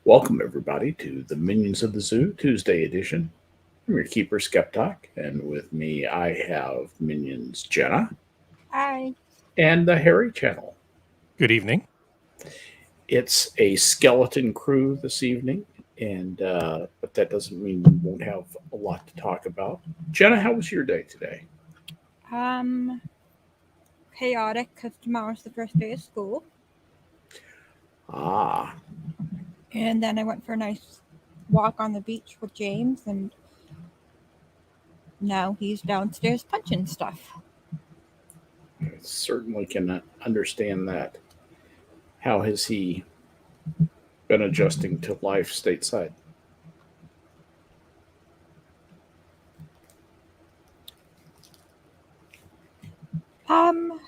Welcome, everybody, to the Minions of the Zoo Tuesday edition. I'm your keeper, Skep Tock, and with me I have Minions Jenna Hi. and the Harry channel. Good evening. It's a skeleton crew this evening, and but that doesn't mean we won't have a lot to talk about. Jenna, how was your day today? Um, Chaotic because tomorrow's the first day of school. Ah, And then I went for a nice walk on the beach with James, and now he's downstairs punching stuff. I certainly can understand that. How has he been adjusting to life stateside? Um,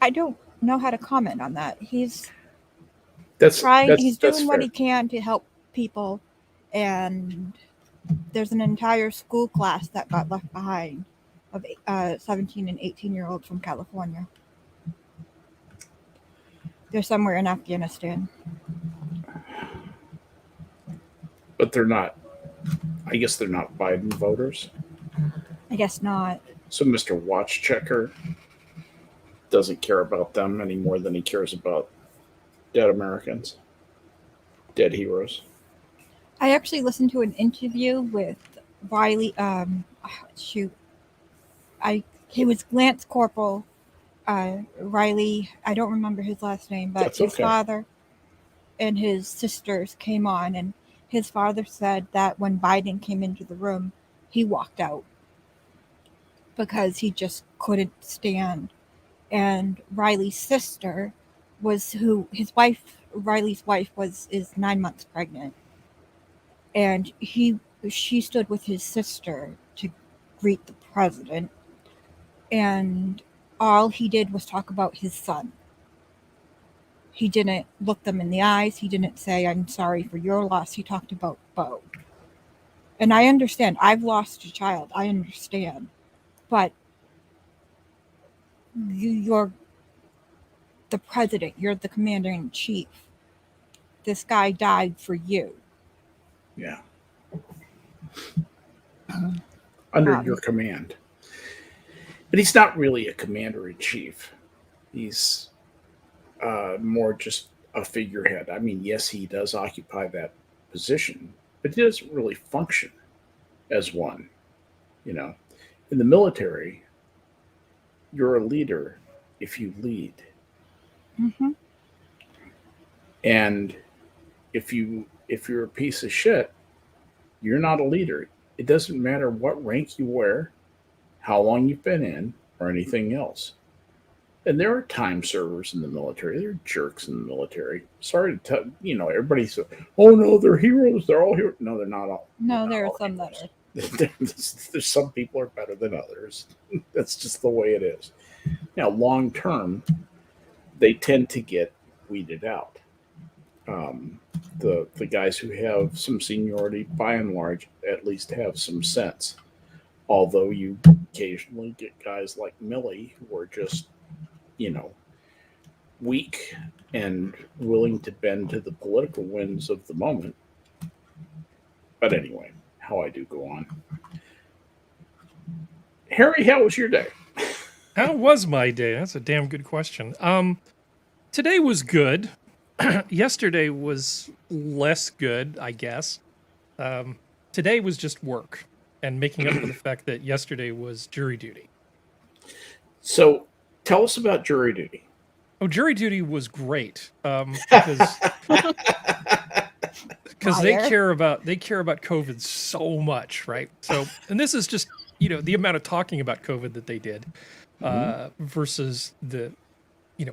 I don't know how to comment on that. He's trying. He's doing what he can to help people, and there's an entire school class that got left behind of 17 and 18-year-olds from California. They're somewhere in Afghanistan. But they're not. I guess they're not Biden voters. I guess not. So Mr. Watchchecker doesn't care about them any more than he cares about dead Americans, dead heroes. I actually listened to an interview with Riley. He was Lance Corporal Riley. I don't remember his last name, but That's his okay. father and his sisters came on, and his father said that when Biden came into the room, he walked out because he just couldn't stand. And Riley's sister was Riley's wife is 9 months pregnant, and she stood with his sister to greet the president, and all he did was talk about his son. He didn't look them in the eyes. He didn't say, "I'm sorry for your loss." He talked about Bo. And I understand. I've lost a child. I understand. But you're the president. You're the commander-in-chief. This guy died for you. Yeah. Under your command. But he's not really a commander-in-chief. He's more just a figurehead. I mean, yes, he does occupy that position, but he doesn't really function as one. You know, in the military, you're a leader if you lead. Mm-hmm. And if you're a piece of shit, you're not a leader. It doesn't matter what rank you wear, how long you've been in, or anything else. And there are time servers in the military. There are jerks in the military. Sorry to tell everybody says, "Oh no, they're heroes. They're all heroes." No, they're not all. No, there are some that are. There's some people are better than others. That's just the way it is. Now, long term, they tend to get weeded out. The guys who have some seniority, by and large, at least have some sense. Although you occasionally get guys like Millie who are just, weak and willing to bend to the political winds of the moment. But anyway, how I do go on. Harry, how was your day? How was my day? That's a damn good question. Today was good. Yesterday was less good, I guess. Today was just work and making up for the fact that yesterday was jury duty. So, tell us about jury duty. Oh, jury duty was great because they care about COVID so much, right? So, and this is just the amount of talking about COVID that they did versus the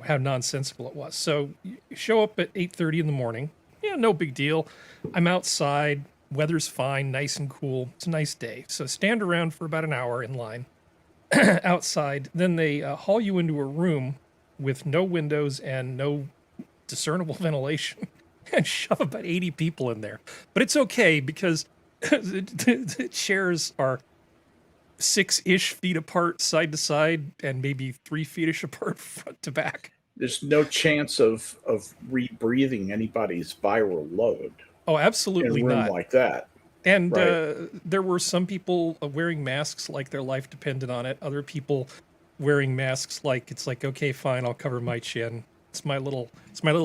how nonsensical it was. So you show up at 8:30 in the morning. Yeah, no big deal. I'm outside. Weather's fine, nice and cool. It's a nice day. So stand around for about an hour in line outside. Then they haul you into a room with no windows and no discernible ventilation and shove about 80 people in there. But it's okay because the chairs are 6-ish feet apart side to side and maybe 3 feet-ish apart front to back. there's no chance of rebreathing anybody's viral load Oh, in a absolutely room not. like that. And Right. there were some people wearing masks like their life depended on it. Other people wearing masks like it's like, okay, fine, I'll cover my chin. It's my little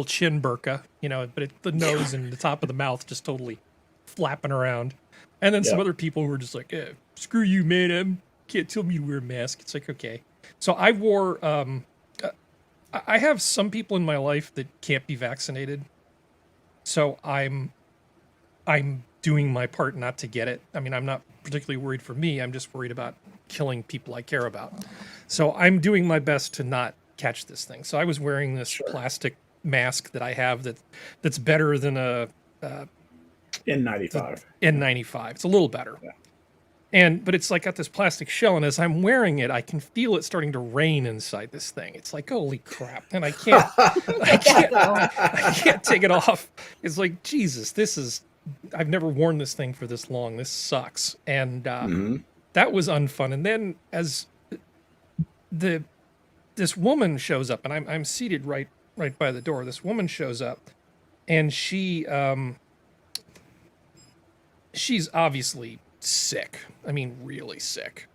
chin burqa, you know, but the nose and the top of the mouth just totally flapping around. And then some Yeah. other people who were just like, screw you, man, can't tell me to wear a mask. It's like, okay. So I wore I have some people in my life that can't be vaccinated. So I'm doing my part not to get it. I mean, I'm not particularly worried for me. I'm just worried about killing people I care about. So I'm doing my best to not catch this thing. So I was wearing this plastic mask that I have that's better than a N95. N95. It's a little better. Yeah. But it's like got this plastic shell, and as I'm wearing it, I can feel it starting to rain inside this thing. It's like, holy crap. And I can't I can't take it off. It's like, Jesus, I've never worn this thing for this long. This sucks. And that was unfun. And then as this woman shows up, and I'm seated right by the door. This woman shows up, and she's obviously sick. I mean, really sick.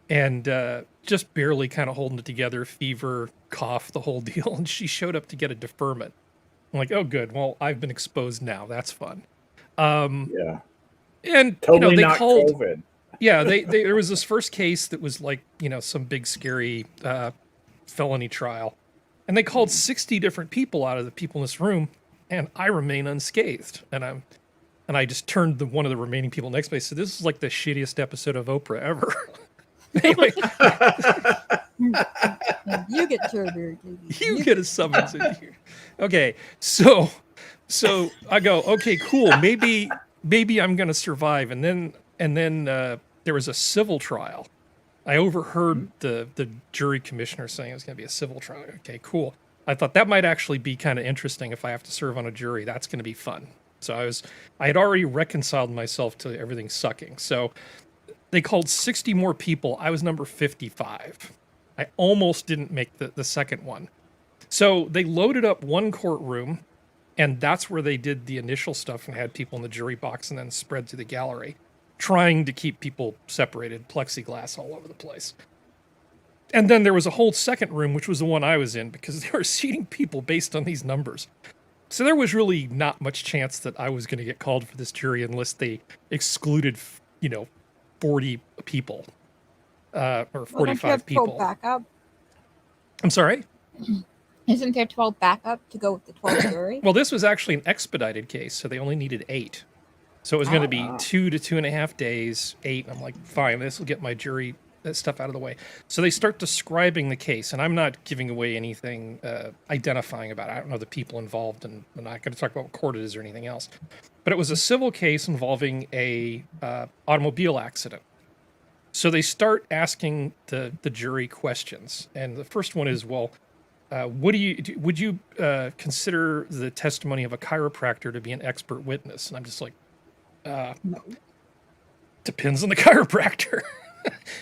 And just barely kind of holding it together, fever, cough, the whole deal. And she showed up to get a deferment. I'm like, oh, good. Well, I've been exposed now. That's fun. Yeah. And Totally they not called. COVID. Yeah, there was this first case that was like, some big scary felony trial, and they called 60 different people out of the people in this room, and I remain unscathed. And I just turned to one of the remaining people next to me. So this is like the shittiest episode of Oprah ever. Anyway, You get surgery. you get a summons in here. Okay, so I go, okay, cool. Maybe I'm gonna survive. And then there was a civil trial. I overheard the jury commissioner saying it was gonna be a civil trial. Okay, cool. I thought that might actually be kind of interesting if I have to serve on a jury. That's gonna be fun. So I had already reconciled myself to everything sucking. So they called 60 more people. I was number 55. I almost didn't make the second one. So they loaded up one courtroom, and that's where they did the initial stuff and had people in the jury box and then spread to the gallery, trying to keep people separated, plexiglass all over the place. And then there was a whole second room, which was the one I was in, because they were seating people based on these numbers. So there was really not much chance that I was going to get called for this jury unless they excluded, 40 people or 45 people. Backup? I'm sorry? Isn't there 12 backup to go with the 12 jury? Well, this was actually an expedited case, so they only needed 8. So it was going to be 2 to 2.5 days, 8. I'm like, fine, this will get my jury stuff out of the way. So they start describing the case, and I'm not giving away anything identifying about it. I don't know the people involved, and I'm not going to talk about what court it is or anything else. But it was a civil case involving a automobile accident. So they start asking the jury questions, and the first one is, well, would you consider the testimony of a chiropractor to be an expert witness? And I'm just like, No. Depends on the chiropractor.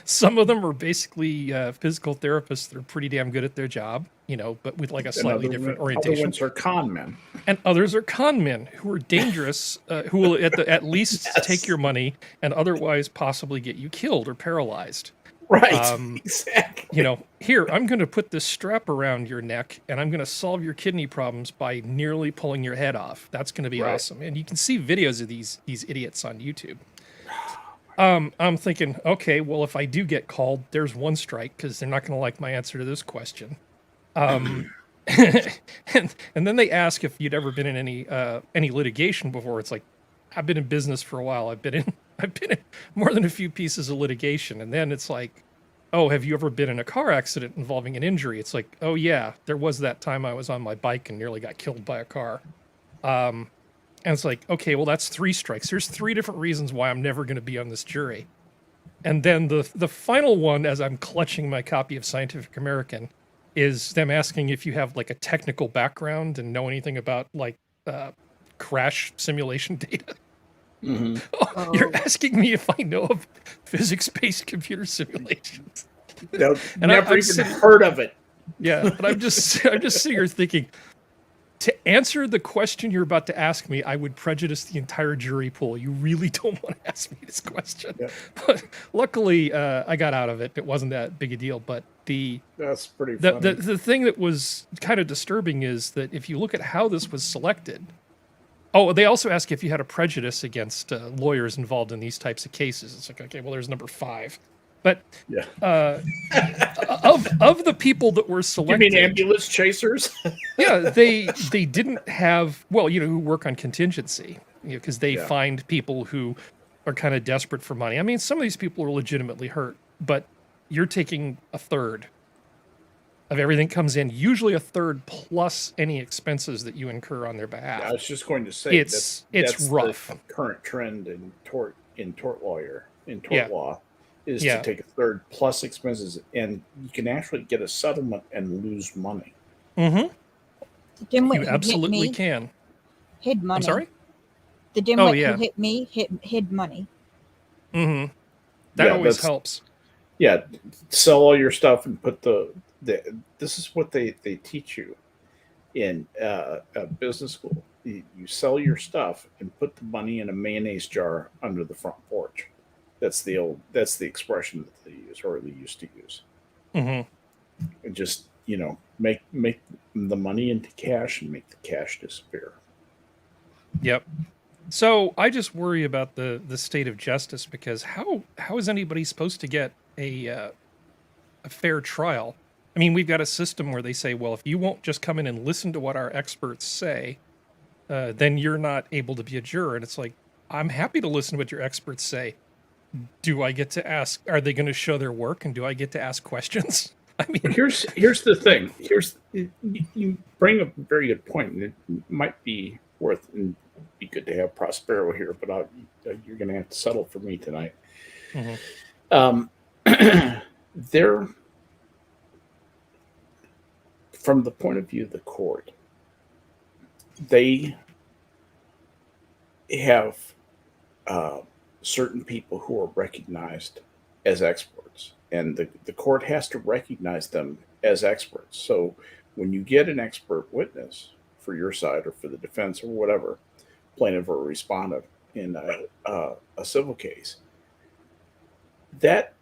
Some of them are basically physical therapists that are pretty damn good at their job, but with like a slightly different orientation. Other ones are con men. And others are con men who are dangerous, who will at least take your money and otherwise possibly get you killed or paralyzed. Right, exactly. Here, I'm going to put this strap around your neck and I'm going to solve your kidney problems by nearly pulling your head off. That's going to be awesome. And you can see videos of these idiots on YouTube. I'm thinking, okay, well, if I do get called, there's one strike because they're not going to like my answer to this question. And then they ask if you'd ever been in any litigation before. It's like, I've been in business for a while. I've been in more than a few pieces of litigation. And then it's like, oh, have you ever been in a car accident involving an injury? It's like, oh yeah, there was that time I was on my bike and nearly got killed by a car. And it's like, okay, well, that's 3 strikes. There's 3 different reasons why I'm never going to be on this jury. And then the final one, as I'm clutching my copy of Scientific American, is them asking if you have like a technical background and know anything about like crash simulation data. Mm-hmm. Oh, you're asking me if I know of physics-based computer simulations. Never even heard of it. Yeah, but I'm just sitting here thinking, to answer the question you're about to ask me, I would prejudice the entire jury pool. You really don't want to ask me this question. Yeah. But luckily, I got out of it. It wasn't that big a deal. But That's pretty funny. the thing that was kind of disturbing is that if you look at how this was selected, oh, they also ask if you had a prejudice against lawyers involved in these types of cases. It's like, okay, well, there's number 5. But Yeah. of the people that were You selected, mean ambulance chasers? yeah, they didn't have, well, who work on contingency, because they Yeah. find people who are kind of desperate for money. I mean, some of these people are legitimately hurt, but you're taking a third of everything comes in, usually a third plus any expenses that you incur on their behalf. I was just going to say It's that's rough. The current trend in tort Yeah. law is Yeah. to take a third plus expenses, and you can actually get a settlement and lose money. Mm-hmm. The dimwit You who absolutely hit me can. hid money. I'm sorry? The dimwit yeah. who hit me hid money. Mm-hmm. That Yeah, always that's- helps. Yeah, sell all your stuff and put this is what they teach you in business school. You sell your stuff and put the money in a mayonnaise jar under the front porch. That's the expression that they use, or they used to use. Mm-hmm. And just make the money into cash and make the cash disappear. Yep. So I just worry about the state of justice, because how is anybody supposed to get a fair trial? I mean, we've got a system where they say, well, if you won't just come in and listen to what our experts say, then you're not able to be a juror. And it's like, I'm happy to listen to what your experts say. Do I get to ask? Are they going to show their work, and do I get to ask questions? I mean, Here's the thing. You bring up a very good point, and it might be worth and be good to have Prospero here, but you're going to have to settle for me tonight. Mhm. They're, from the point of view of the court, they have certain people who are recognized as experts, and the court has to recognize them as experts. So when you get an expert witness for your side or for the defense or whatever, plaintiff or respondent in a civil case, that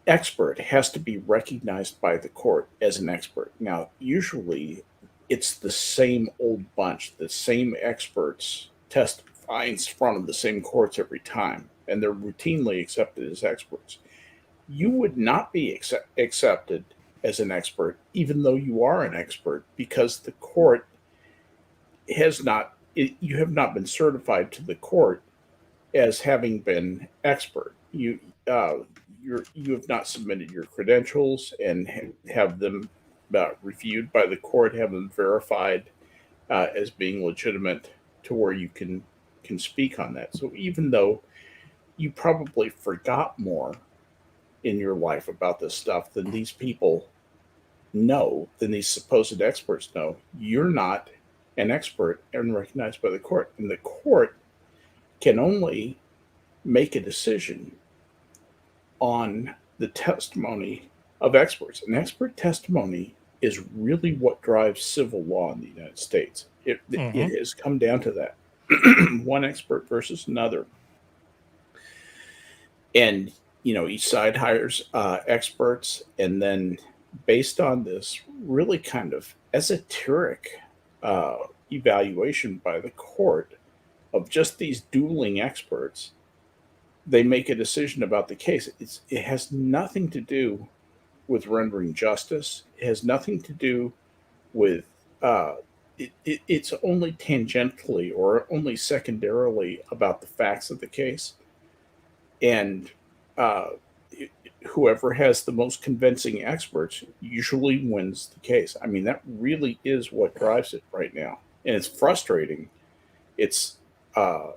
expert has to be recognized by the court as an expert. Now, usually it's the same old bunch, the same experts testify in front of the same courts every time, and they're routinely accepted as experts. You would not be accepted as an expert, even though you are an expert, because the court has not, you have not been certified to the court as having been expert. You have not submitted your credentials and have them reviewed by the court, have them verified as being legitimate to where you can speak on that. So even though you probably forgot more in your life about this stuff than these people know, than these supposed experts know, you're not an expert and recognized by the court. And the court can only make a decision on the testimony of experts. And expert testimony is really what drives civil law in the United States. It has come down to that. One expert versus another. And, each side hires experts, and then based on this really kind of esoteric evaluation by the court of just these dueling experts, they make a decision about the case. It has nothing to do with rendering justice. It has nothing to do with it's only tangentially or only secondarily about the facts of the case. And whoever has the most convincing experts usually wins the case. I mean, that really is what drives it right now. And it's frustrating. It's, I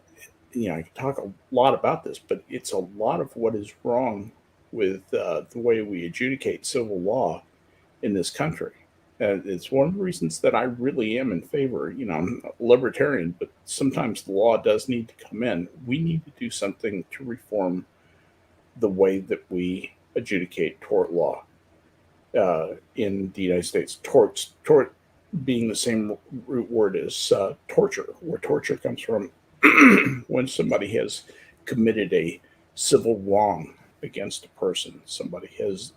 can talk a lot about this, but it's a lot of what is wrong with the way we adjudicate civil law in this country. And it's one of the reasons that I really am in favor. I'm a libertarian, but sometimes the law does need to come in. We need to do something to reform the way that we adjudicate tort law. in the United States. Tort being the same root word as torture, where torture comes from when somebody has committed a civil wrong against a person. Somebody has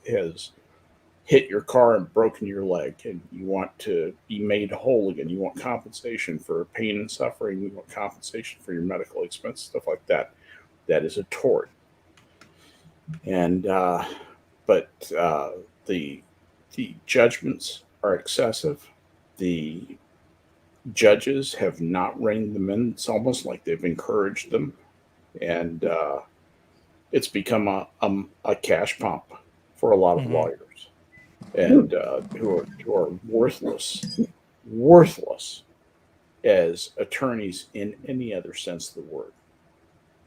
hit your car and broken your leg, and you want to be made whole again. You want compensation for pain and suffering. You want compensation for your medical expenses, stuff like that. That is a tort. And but the judgments are excessive. The judges have not reined them in. It's almost like they've encouraged them, and it's become a cash pump for a lot of lawyers, and who are worthless as attorneys in any other sense of the word.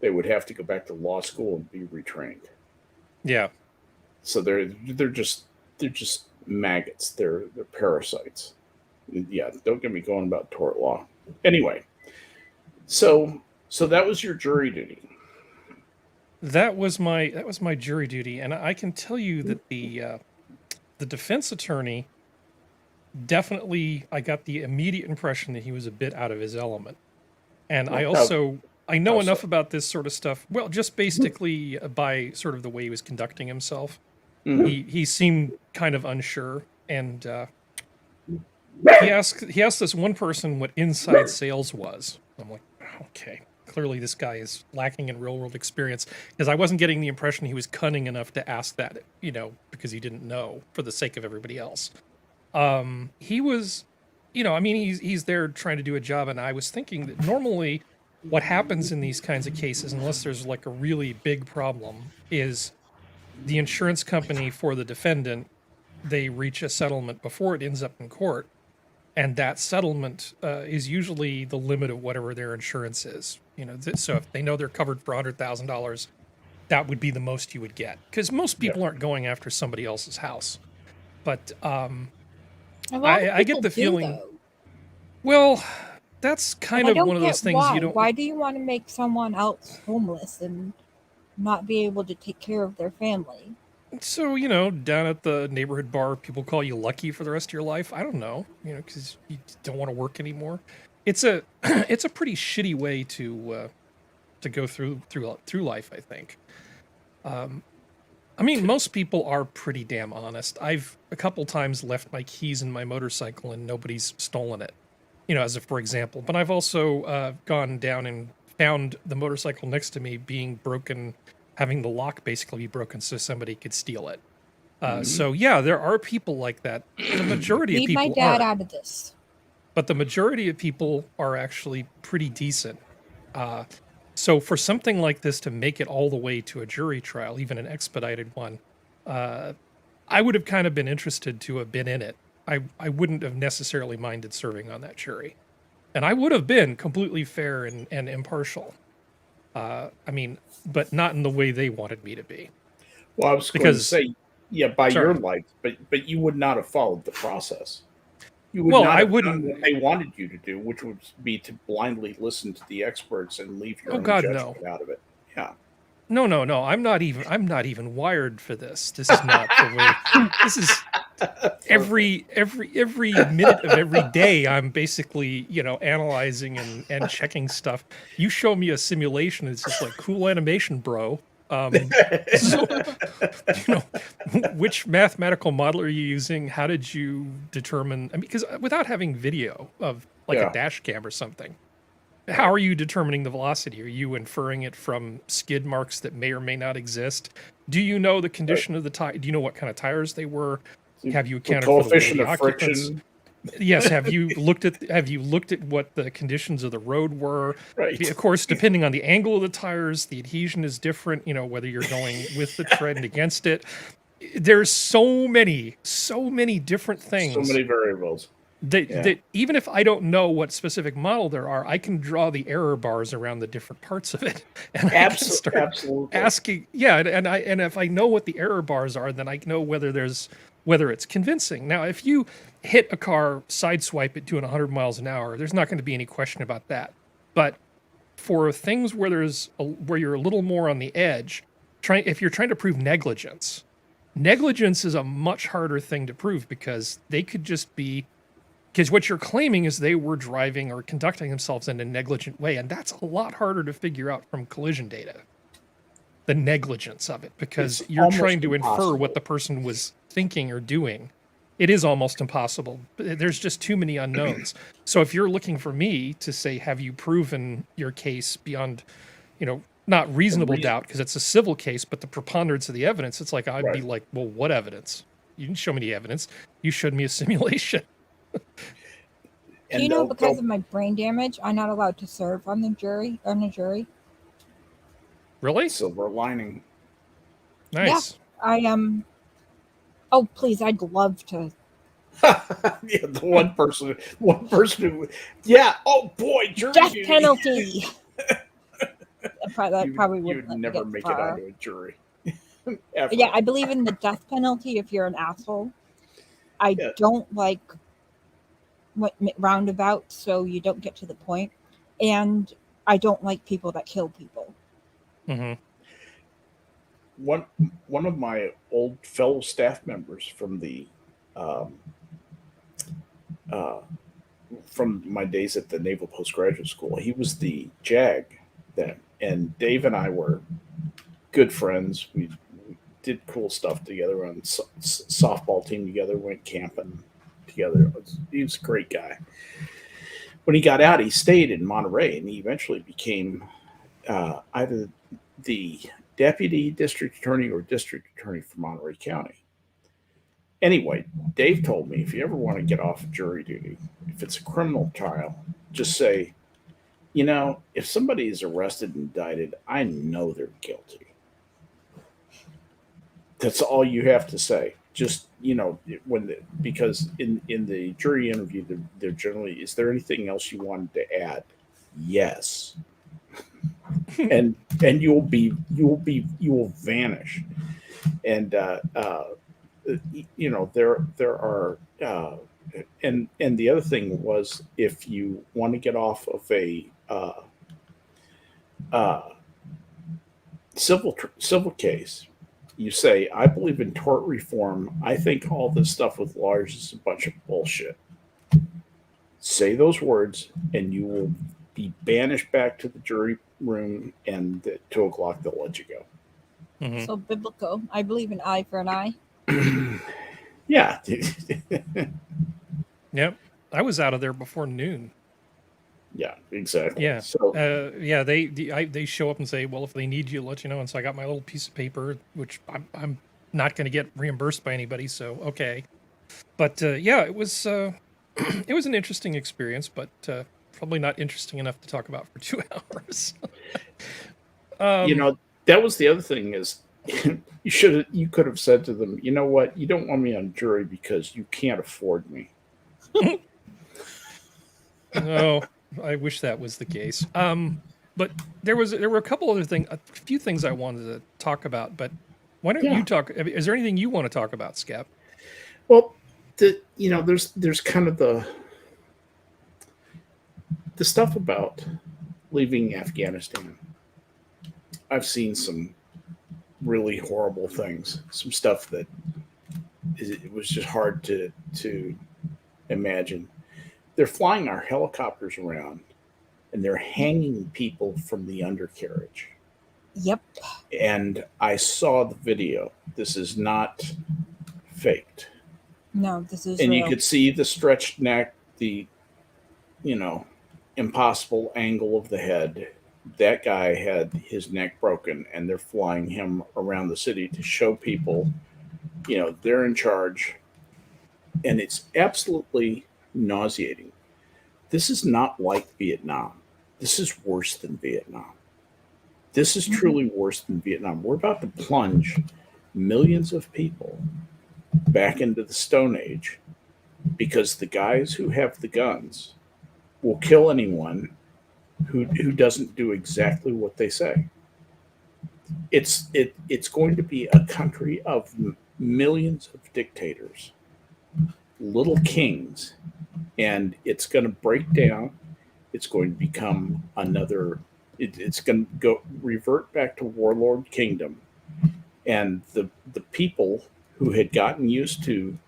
They would have to go back to law school and be retrained. Yeah. So they're just maggots. They're parasites. Yeah, don't get me going about tort law. Anyway, so that was your jury duty. That was my jury duty, and I can tell you that the defense attorney definitely, I got the immediate impression that he was a bit out of his element, and I know enough about this sort of stuff. Well, just basically by sort of the way he was conducting himself, he seemed kind of unsure, and he asked this one person what inside sales was. I'm like, okay. Clearly, this guy is lacking in real-world experience, because I wasn't getting the impression he was cunning enough to ask that, because he didn't know for the sake of everybody else. He was, he's there trying to do a job, and I was thinking that normally what happens in these kinds of cases, unless there's like a really big problem, is the insurance company for the defendant, they reach a settlement before it ends up in court. And that settlement is usually the limit of whatever their insurance is. So if they know they're covered for $100,000, that would be the most you would get. Because most people aren't going after somebody else's house. But I get the feeling. Though. Well, that's kind of one of those things why. you don't. Why do you want to make someone else homeless and not be able to take care of their family? So, down at the neighborhood bar, people call you lucky for the rest of your life. I don't know, because you don't want to work anymore. It's a pretty shitty way to go through life, I think. Most people are pretty damn honest. I've a couple times left my keys in my motorcycle and nobody's stolen it, as a for example. But I've also gone down and found the motorcycle next to me being broken, having the lock basically be broken so somebody could steal it. So yeah, there are people like that. The majority of people Leave my dad are, out of this. but the majority of people are actually pretty decent. So for something like this to make it all the way to a jury trial, even an expedited one, I would have kind of been interested to have been in it. I wouldn't have necessarily minded serving on that jury, and I would have been completely fair and impartial. But not in the way they wanted me to be. Well, I was going to say, yeah, by your lights, but you would not have followed the process. You would not have done what they wanted you to do, which would be to blindly listen to the experts and leave your own judgment out of it. Yeah. No. I'm not even wired for this. This is not the way. This is every minute of every day. I'm basically analyzing and checking stuff. You show me a simulation, it's just like cool animation, bro. So, which mathematical model are you using? How did you determine? Because without having video of a dash cam or something, how are you determining the velocity? Are you inferring it from skid marks that may or may not exist? Do you know the condition of the tire? Do you know what kind of tires they were? Have you accounted for the weight of the occupants? Friction? Yes. Have you looked at what the conditions of the road were? Right. Of course, depending on the angle of the tires, the adhesion is different. Whether you're going with the tread and against it. There's so many different things. So many variables. That even if I don't know what specific model there are, I can draw the error bars around the different parts of it, and I can start asking. Yeah, and if I know what the error bars are, then I know whether it's convincing. Now, if you hit a car, sideswipe it doing 100 miles an hour, there's not going to be any question about that. But for things where you're a little more on the edge, if you're trying to prove negligence, Negligence is a much harder thing to prove because they could just be, because what you're claiming is they were driving or conducting themselves in a negligent way, and that's a lot harder to figure out from collision data. The negligence of it, because It's you're almost trying to infer impossible. what the person was thinking or doing. It is almost impossible. There's just too many unknowns. So if you're looking for me to say, have you proven your case beyond, not reasonable doubt, because it's a civil case, but the preponderance of the evidence, it's like, I'd be like, well, what evidence? You didn't show me the evidence. You showed me a simulation. Do you know because of my brain damage, I'm not allowed to serve on the jury? Really? Silver lining. Nice. Yeah, I am. Oh, please! I'd love to. Yeah, the one person who, yeah. Oh boy, jury Death duty. penalty. That probably you wouldn't would let me never get make far. it onto a jury. Ever. Yeah, I believe in the death penalty if you're an asshole. I don't like roundabouts, so you don't get to the point, and I don't like people that kill people. Mm-hmm. One of my old fellow staff members from the from my days at the Naval Postgraduate School, he was the JAG then, and Dave and I were good friends. We did cool stuff together on softball team together, went camping together. He was a great guy. When he got out, he stayed in Monterey, and he eventually became either the deputy district attorney or district attorney for Monterey County. Anyway, Dave told me if you ever want to get off of jury duty, if it's a criminal trial, just say, if somebody is arrested and indicted, I know they're guilty. That's all you have to say. Just, because in the jury interview, they're generally, is there anything else you wanted to add? Yes. and you will vanish. And there are and the other thing was, if you want to get off of a civil case, you say, I believe in tort reform. I think all this stuff with lawyers is a bunch of bullshit. Say those words, and you will be banished back to the jury room, and at 2:00 they'll let you go. Mm-hmm. So biblical. I believe in eye for an eye. Yeah. Yep. I was out of there before noon. Yeah, exactly. Yeah. So they show up and say, well, if they need you, let you know. And so I got my little piece of paper, which I'm not going to get reimbursed by anybody. So, okay. But it was it was an interesting experience, but probably not interesting enough to talk about for 2 hours. That was the other thing is you could have said to them, you know what, you don't want me on jury because you can't afford me. No, I wish that was the case. But there were a few things I wanted to talk about, but why don't you talk? Is there anything you want to talk about, Skep? Well, there's kind of the stuff about leaving Afghanistan. I've seen some really horrible things, some stuff that it was just hard to imagine. They're flying our helicopters around, and they're hanging people from the undercarriage. Yep. And I saw the video. This is not faked. No, this is and real. You could see the stretched neck, the impossible angle of the head. That guy had his neck broken, and they're flying him around the city to show people, they're in charge. And it's absolutely nauseating. This is not like Vietnam. This is worse than Vietnam. This is truly worse than Vietnam. We're about to plunge millions of people back into the Stone Age because the guys who have the guns will kill anyone who doesn't do exactly what they say. It's going to be a country of millions of dictators, little kings, and it's going to break down. It's going to become another. It's going to revert back to warlord kingdom, and the people who had gotten used to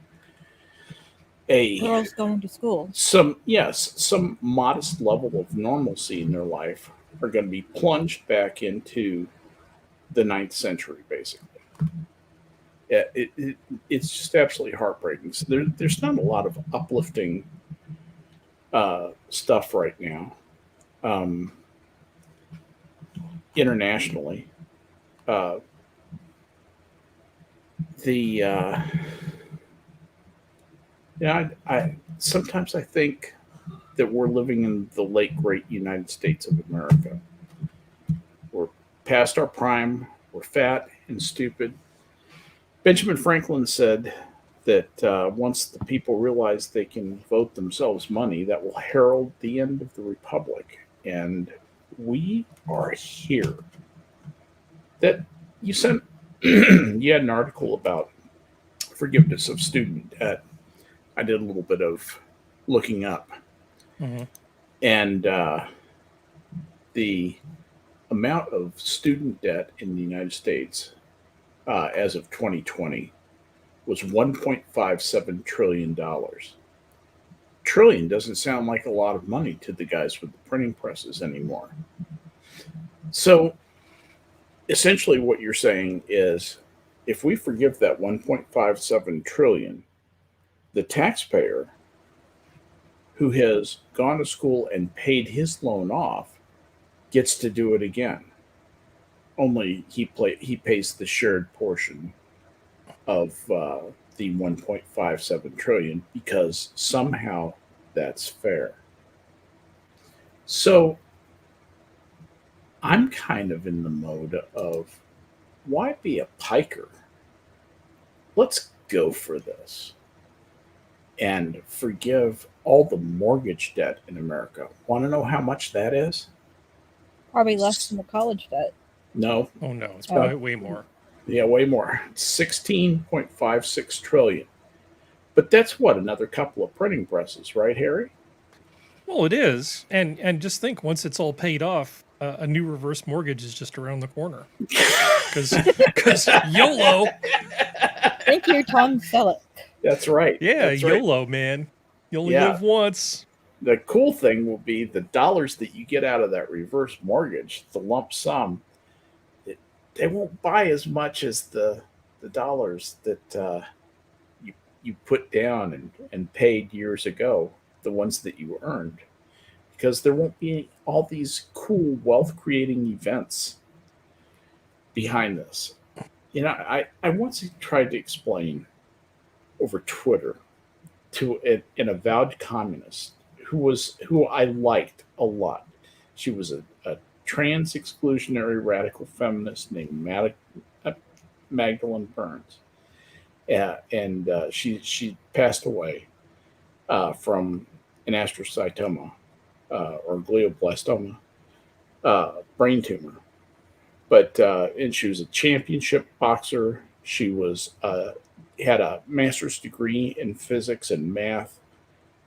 Girls going to school. some modest level of normalcy in their life are going to be plunged back into the 9th century, basically. It's just absolutely heartbreaking. So there's not a lot of uplifting stuff right now internationally. I sometimes I think that we're living in the late great United States of America. We're past our prime. We're fat and stupid. Benjamin Franklin said that once the people realize they can vote themselves money, that will herald the end of the republic. And we are here. That you sent, you had an article about forgiveness of student debt. I did a little bit of looking up, and the amount of student debt in the United States as of 2020 was $1.57 trillion. Trillion doesn't sound like a lot of money to the guys with the printing presses anymore. So essentially what you're saying is if we forgive that 1.57 trillion, the taxpayer who has gone to school and paid his loan off gets to do it again. Only he pays the shared portion of the 1.57 trillion because somehow that's fair. So I'm kind of in the mode of why be a piker? Let's go for this and forgive all the mortgage debt in America. Want to know how much that is? Probably less than the college debt. No. Oh no, it's probably way more. Yeah, way more. 16.56 trillion. But that's what, another couple of printing presses, right, Harry? Well, it is, and just think once it's all paid off, a new reverse mortgage is just around the corner. Because YOLO. Thank you, Tom Selleck. That's right. Yeah, that's right. YOLO, man. You only live once. The cool thing will be the dollars that you get out of that reverse mortgage, the lump sum, they won't buy as much as the dollars that you put down and paid years ago, the ones that you earned, because there won't be all these cool wealth creating events behind this. You know, I once tried to explain over Twitter to an avowed communist who I liked a lot. She was a trans exclusionary radical feminist named Magdalene Burns. And she passed away from an astrocytoma or glioblastoma, brain tumor. But and she was a championship boxer. She was had a master's degree in physics and math.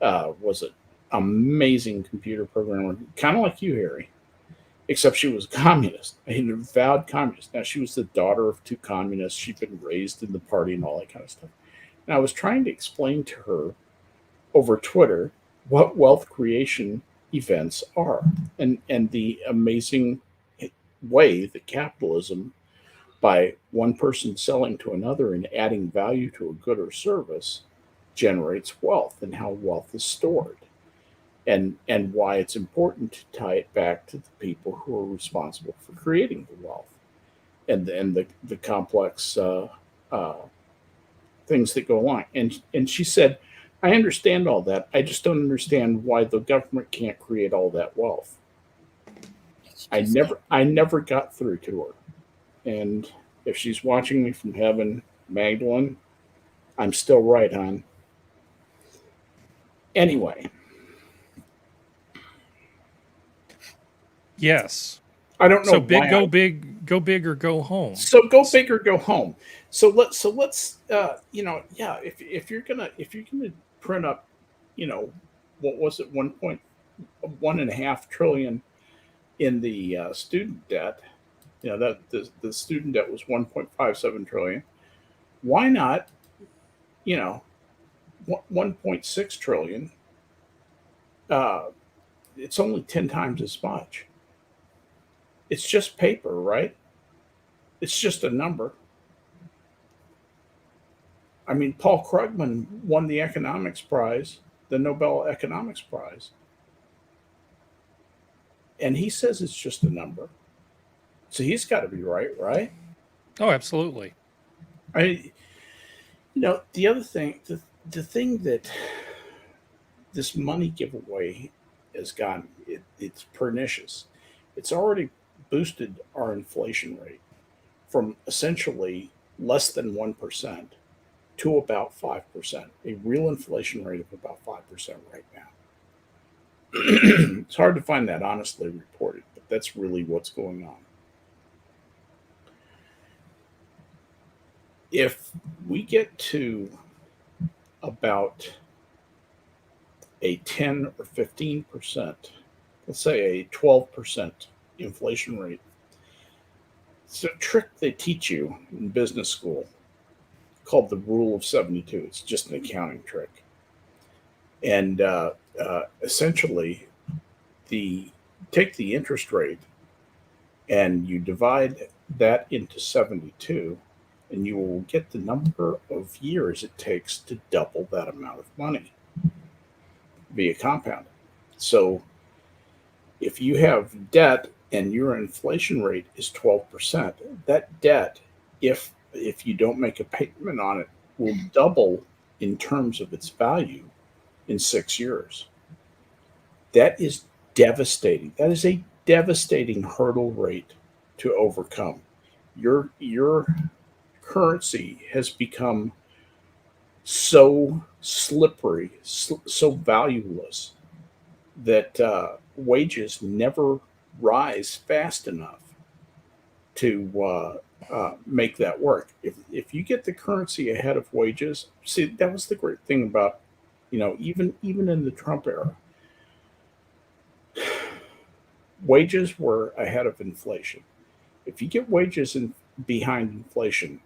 Was an amazing computer programmer, kind of like you, Harry, except she was a communist, an avowed communist. Now, she was the daughter of two communists. She'd been raised in the party and all that kind of stuff. And I was trying to explain to her over Twitter what wealth creation events are and the amazing way that capitalism, by one person selling to another and adding value to a good or service, generates wealth and how wealth is stored. And why it's important to tie it back to the people who are responsible for creating the wealth and the complex things that go along. And she said, I understand all that. I just don't understand why the government can't create all that wealth. I never got through to her. And if she's watching me from heaven, Magdalene, I'm still right, hon. Anyway. Yes. I don't know. So go big or go home. So go big or go home. So let's if you're gonna print up, what was it, 1.5 trillion in the student debt, that the student debt was 1.57 trillion. Why not you know, 1.6 trillion, uh, it's only 10 times as much. It's just paper, right? It's just a number. I mean, Paul Krugman won the economics prize, the Nobel Economics Prize, and he says it's just a number. So he's got to be right, right? Oh, absolutely. I, the other thing, the thing that this money giveaway has gotten, it's pernicious. It's already boosted our inflation rate from essentially less than 1% to about 5%, a real inflation rate of about 5% right now. It's hard to find that honestly reported, but that's really what's going on. If we get to about a 10 or 15%, let's say a 12% inflation rate, it's a trick they teach you in business school called the rule of 72. It's just an accounting trick. And essentially, take the interest rate and you divide that into 72, and you will get the number of years it takes to double that amount of money via compounding. So if you have debt and your inflation rate is 12%, that debt, if you don't make a payment on it, will double in terms of its value in 6 years. That is devastating. That is a devastating hurdle rate to overcome. Your currency has become so slippery, so valueless that wages never rise fast enough to make that work. If you get the currency ahead of wages, see, that was the great thing about, even in the Trump era, wages were ahead of inflation. If you get wages behind inflation,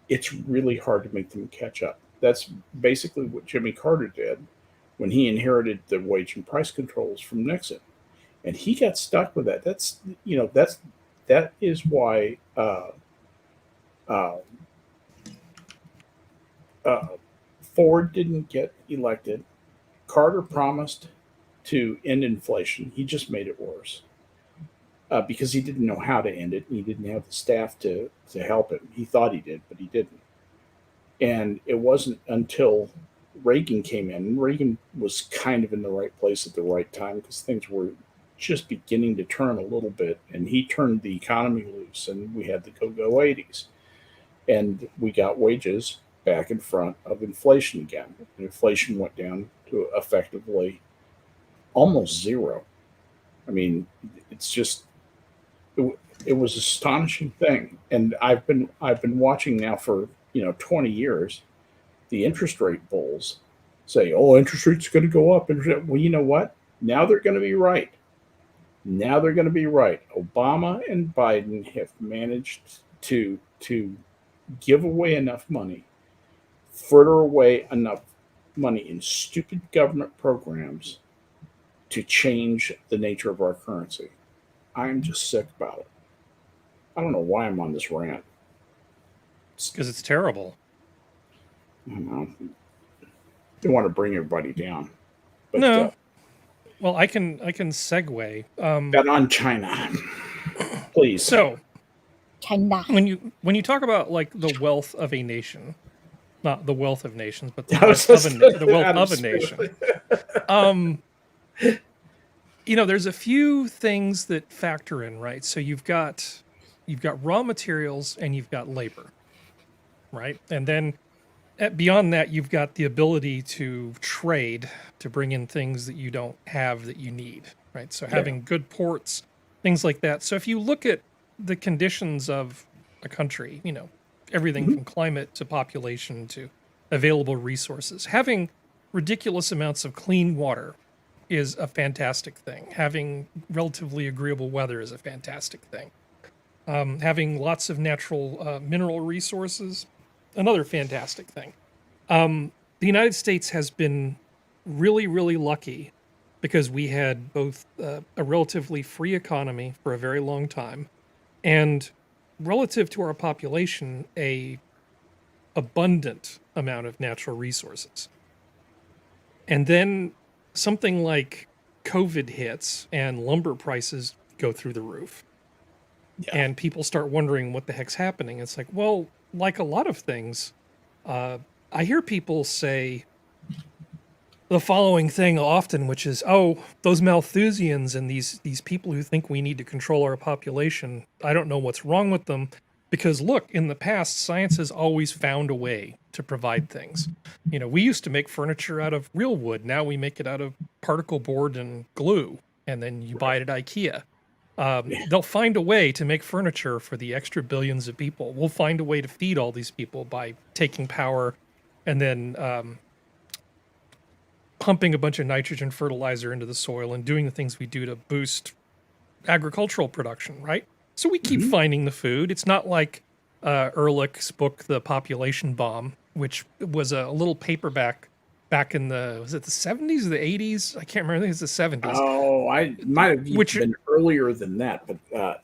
it's really hard to make them catch up. That's basically what Jimmy Carter did when he inherited the wage and price controls from Nixon, and he got stuck with that. That is why uh, Ford didn't get elected. Carter promised to end inflation. He just made it worse because he didn't know how to end it, and he didn't have the staff to help him. He thought he did, but he didn't. And it wasn't until Reagan came in, and Reagan was kind of in the right place at the right time because things were just beginning to turn a little bit, and he turned the economy loose, and we had the go-go 80s. And we got wages back in front of inflation again. And inflation went down to effectively almost zero. I mean, it's just it was an astonishing thing. And I've been watching now for 20 years the interest rate bulls say, "Oh, interest rates going to go up." Well, you know what? Now they're going to be right. Now they're going to be right. Obama and Biden have managed to give away enough money, fritter away enough money in stupid government programs to change the nature of our currency. I'm just sick about it. I don't know why I'm on this rant. Because it's terrible. I don't know. They want to bring everybody down. But, no. Well, I can segue. That on China, please. So, China. when you talk about like the wealth of a nation, not the wealth of nations, but the wealth of a nation. There's a few things that factor in, right? So you've got raw materials and you've got labor, right? And then beyond that, you've got the ability to trade to bring in things that you don't have that you need, right? So having good ports, things like that. So if you look at the conditions of a country, everything from climate to population to available resources, having ridiculous amounts of clean water is a fantastic thing. Having relatively agreeable weather is a fantastic thing. Having lots of natural mineral resources, another fantastic thing. The United States has been really, really lucky because we had both a relatively free economy for a very long time and relative to our population, a abundant amount of natural resources. And then something like COVID hits and lumber prices go through the roof. Yeah. And people start wondering what the heck's happening. It's like, well, like a lot of things, I hear people say the following thing often, which is, "Oh, those Malthusians and these people who think we need to control our population, I don't know what's wrong with them, because look, in the past, science has always found a way to provide things. You know, we used to make furniture out of real wood. Now we make it out of particle board and glue, and then you buy it at IKEA." They'll find a way to make furniture for the extra billions of people. We'll find a way to feed all these people by taking power and then pumping a bunch of nitrogen fertilizer into the soil and doing the things we do to boost agricultural production, right? So we keep finding the food. It's not like Ehrlich's book, The Population Bomb, which was a little paperback back in was it the 70s or the 80s? I can't remember. I think it's the 70s. Oh, I might have even Which- been earlier than that, but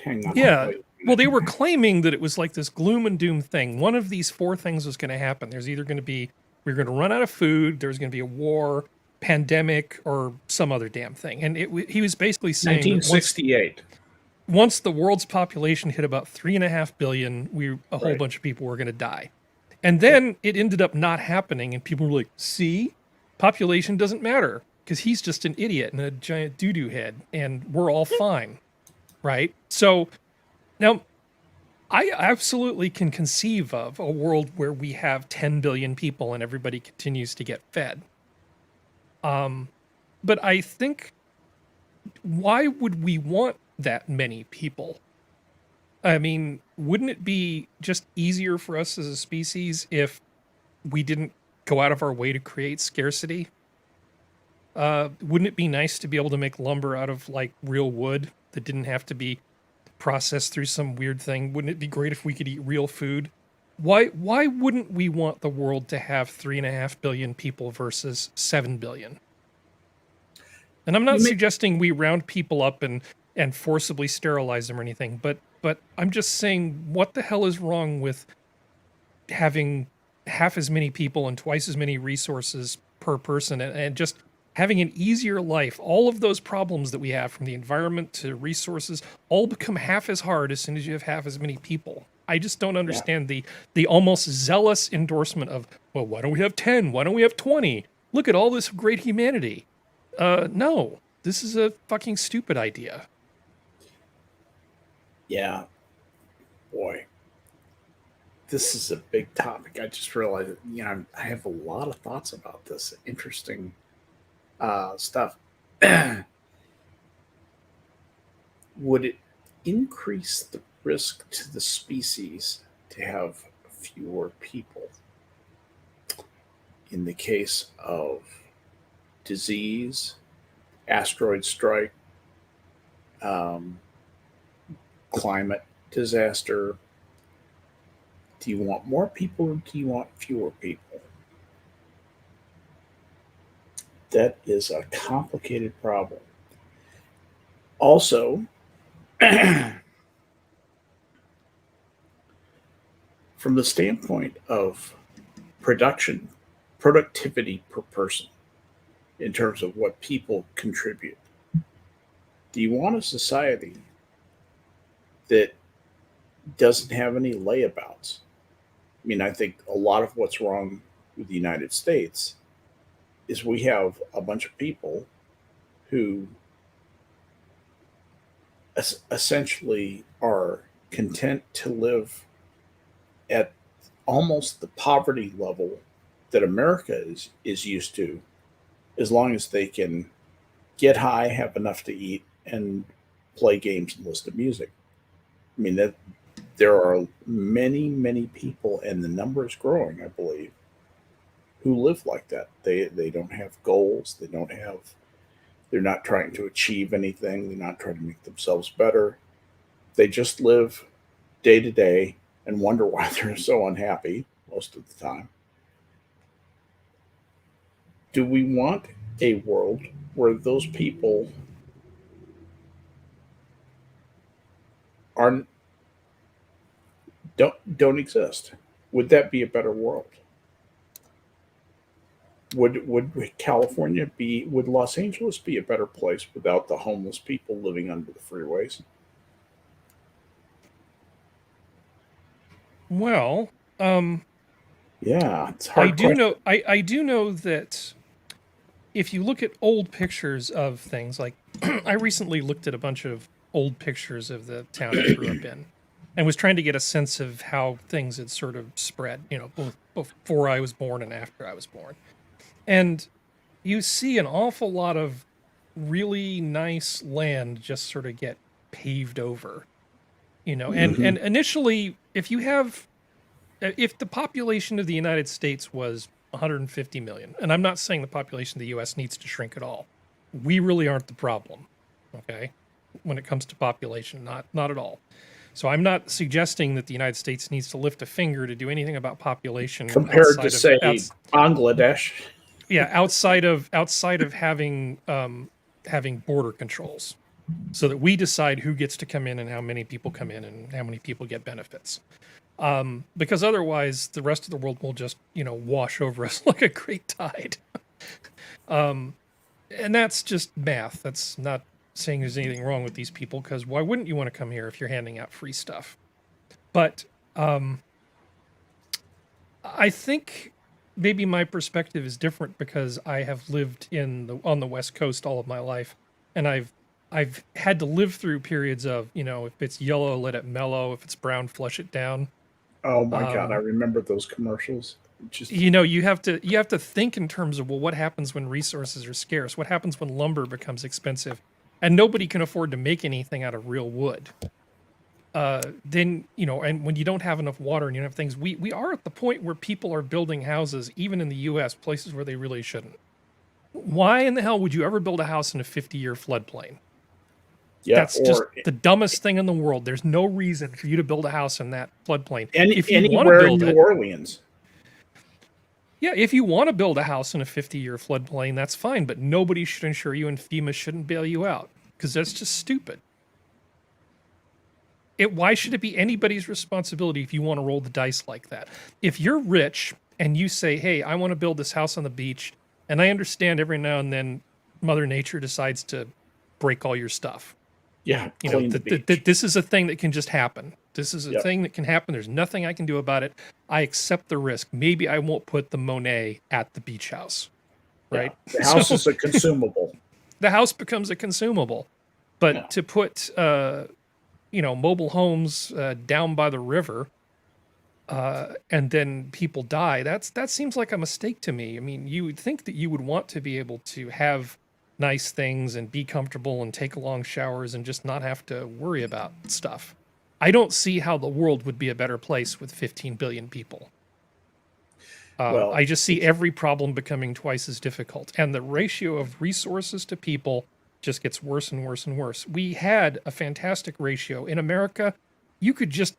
hang on. Yeah. Well, they were claiming that it was like this gloom and doom thing. One of these four things was going to happen. There's either going to be, we're going to run out of food, there's going to be a war, pandemic, or some other damn thing. And he was basically saying that 1968. once the world's population hit about 3.5 billion, a whole bunch of people were going to die. And then it ended up not happening, and people were like, see, population doesn't matter, because he's just an idiot and a giant doo-doo head, and we're all fine, right? So now, I absolutely can conceive of a world where we have 10 billion people and everybody continues to get fed. But I think, why would we want that many people? I mean, wouldn't it be just easier for us as a species if we didn't go out of our way to create scarcity? Wouldn't it be nice to be able to make lumber out of like real wood that didn't have to be processed through some weird thing? Wouldn't it be great if we could eat real food? Why wouldn't we want the world to have 3.5 billion people versus 7 billion? And I'm not suggesting we round people up and forcibly sterilize them or anything, but I'm just saying, what the hell is wrong with having half as many people and twice as many resources per person and just having an easier life? All of those problems that we have, from the environment to resources, all become half as hard as soon as you have half as many people. I just don't understand the almost zealous endorsement of, well, why don't we have 10? Why don't we have 20? Look at all this great humanity. No, this is a fucking stupid idea. Yeah. Boy. This is a big topic. I just realized, I have a lot of thoughts about this. Interesting stuff. Would it increase the risk to the species to have fewer people in the case of disease, asteroid strike, climate disaster? Do you want more people or do you want fewer people? That is a complicated problem. Also, from the standpoint of productivity per person, in terms of what people contribute, do you want a society that doesn't have any layabouts? I mean, I think a lot of what's wrong with the United States is we have a bunch of people who essentially are content to live at almost the poverty level that America is used to, as long as they can get high, have enough to eat, and play games and listen to music. I mean, that there are many, many people, and the number is growing, I believe, who live like that. They don't have goals. They're not trying to achieve anything. They're not trying to make themselves better. They just live day to day and wonder why they're so unhappy most of the time. do we want a world where those people are don't exist? Would that be a better world? Would California be, would Los Angeles be a better place without the homeless people living under the freeways? Well, Yeah, it's a hard I do question. know. I do know that if you look at old pictures of things, like I recently looked at a bunch of old pictures of the town I grew up in, and was trying to get a sense of how things had sort of spread. Both before I was born and after I was born, and you see an awful lot of really nice land just sort of get paved over. And Mhm. initially, if the population of the United States was 150 million, and I'm not saying the population of the US needs to shrink at all. We really aren't the problem, okay? When it comes to population, not at all. So I'm not suggesting that the United States needs to lift a finger to do anything about population Compared to say Bangladesh. outside of having border controls, so that we decide who gets to come in and how many people come in and how many people get benefits. Because otherwise, the rest of the world will just, wash over us like a great tide. And that's just math. That's not saying there's anything wrong with these people, because why wouldn't you want to come here if you're handing out free stuff? But I think maybe my perspective is different because I have lived on the West Coast all of my life, and I've had to live through periods of, if it's yellow, let it mellow. If it's brown, flush it down. Oh my God, I Um, remember those commercials. Just you have to think in terms of, well, what happens when resources are scarce? What happens when lumber becomes expensive and nobody can afford to make anything out of real wood? Then, and when you don't have enough water and you don't have things, we are at the point where people are building houses, even in the US, places where they really shouldn't. Why in the hell would you ever build a house in a 50-year floodplain? yeah, That's just or the dumbest thing in the world. There's no reason for you to build a house in that floodplain. If you want to anywhere in build New it, Orleans. yeah, if you want to build a house in a 50-year floodplain, that's fine, but nobody should insure you and FEMA shouldn't bail you out, because that's just stupid. Why should it be anybody's responsibility if you want to roll the dice like that? If you're rich and you say, hey, I want to build this house on the beach, and I understand every now and then Mother Nature decides to break all your stuff. Yeah, clean the beach. This is a thing that can just happen. This is a Yep. thing that can happen. There's nothing I can do about it. I accept the risk. Maybe I won't put the Monet at the beach house, Yeah, right? the house So is a consumable. the house becomes a consumable. Yeah, But to put, mobile homes down by the river, and then people die, that seems like a mistake to me. I mean, you would think that you would want to be able to have nice things and be comfortable and take long showers and just not have to worry about stuff. I don't see how the world would be a better place with 15 billion people. well, I just see every problem becoming twice as difficult, and the ratio of resources to people just gets worse and worse and worse. We had a fantastic ratio in America. You could just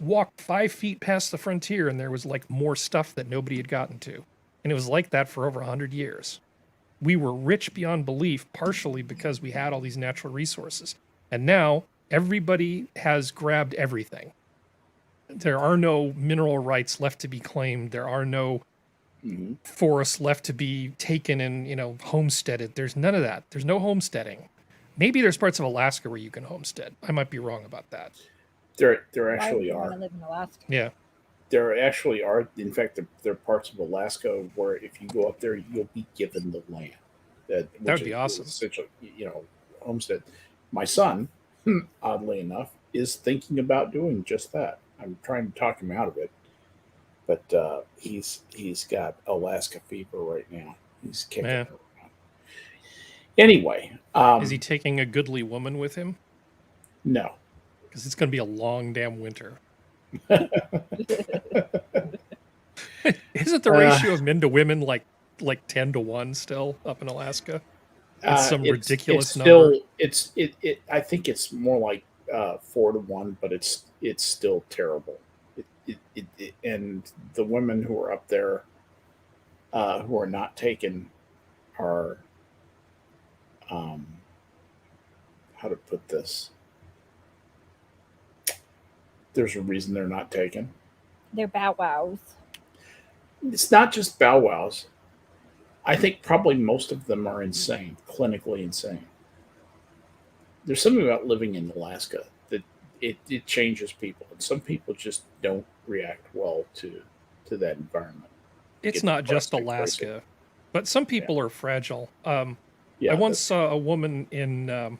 walk 5 feet past the frontier, and there was like more stuff that nobody had gotten to, and it was like that for over 100 years. We were rich beyond belief, partially because we had all these natural resources, and now everybody has grabbed everything. There are no mineral rights left to be claimed. There are no mhm. forests left to be taken and, homesteaded. There's none of that. There's no homesteading. Maybe there's parts of Alaska where you can homestead. I might be wrong about that. There Why would actually you want to are. live in Alaska? Yeah. There actually are. In fact, there are parts of Alaska where if you go up there, you'll be given the land. That Which would be is awesome. essentially, homestead. My son, oddly enough, is thinking about doing just that. I'm trying to talk him out of it, but he's got Alaska fever right now. He's kicking Yeah. it around. Anyway, Is he taking a goodly woman with him? no. Because it's going to be a long damn winter. Isn't the Uh, ratio of men to women like 10 to 1 still up in Alaska? It's some it's ridiculous number. still I think it's more like 4 to 1, but it's still terrible. And the women who are up there who are not taken are, how to put this? There's a reason they're not taken. They're bow wows. It's not just bow wows. I think probably most of them are insane, clinically insane. There's something about living in Alaska that it changes people, and some people just don't react well to that environment. It's Get not just depressed and Alaska, crazy. but some people are fragile. I Yeah, once saw a woman in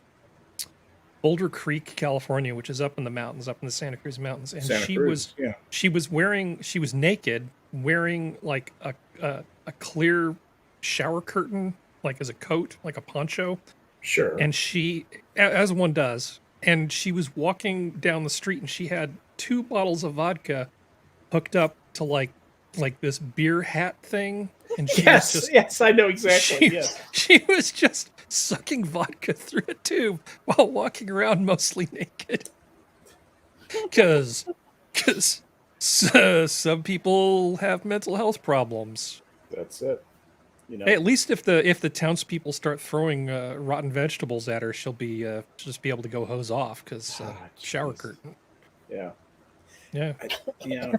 Boulder Creek, California, which is up in the mountains, up in the Santa Cruz Mountains, and Santa Cruz. Yeah, she was naked, wearing like a clear shower curtain, like as a coat, like a poncho, sure. and she, as one does, and she was walking down the street, and she had 2 bottles of vodka hooked up to like this beer hat thing, and she was Yes, just yes, I know exactly. she, Yes, she was just sucking vodka through a tube while walking around mostly naked. Because some people have mental health problems. that's it. You know, Hey, at least if the townspeople start throwing rotten vegetables at her, she'll just be able to go hose off because shower jeez. curtain. Yeah. Yeah. You know,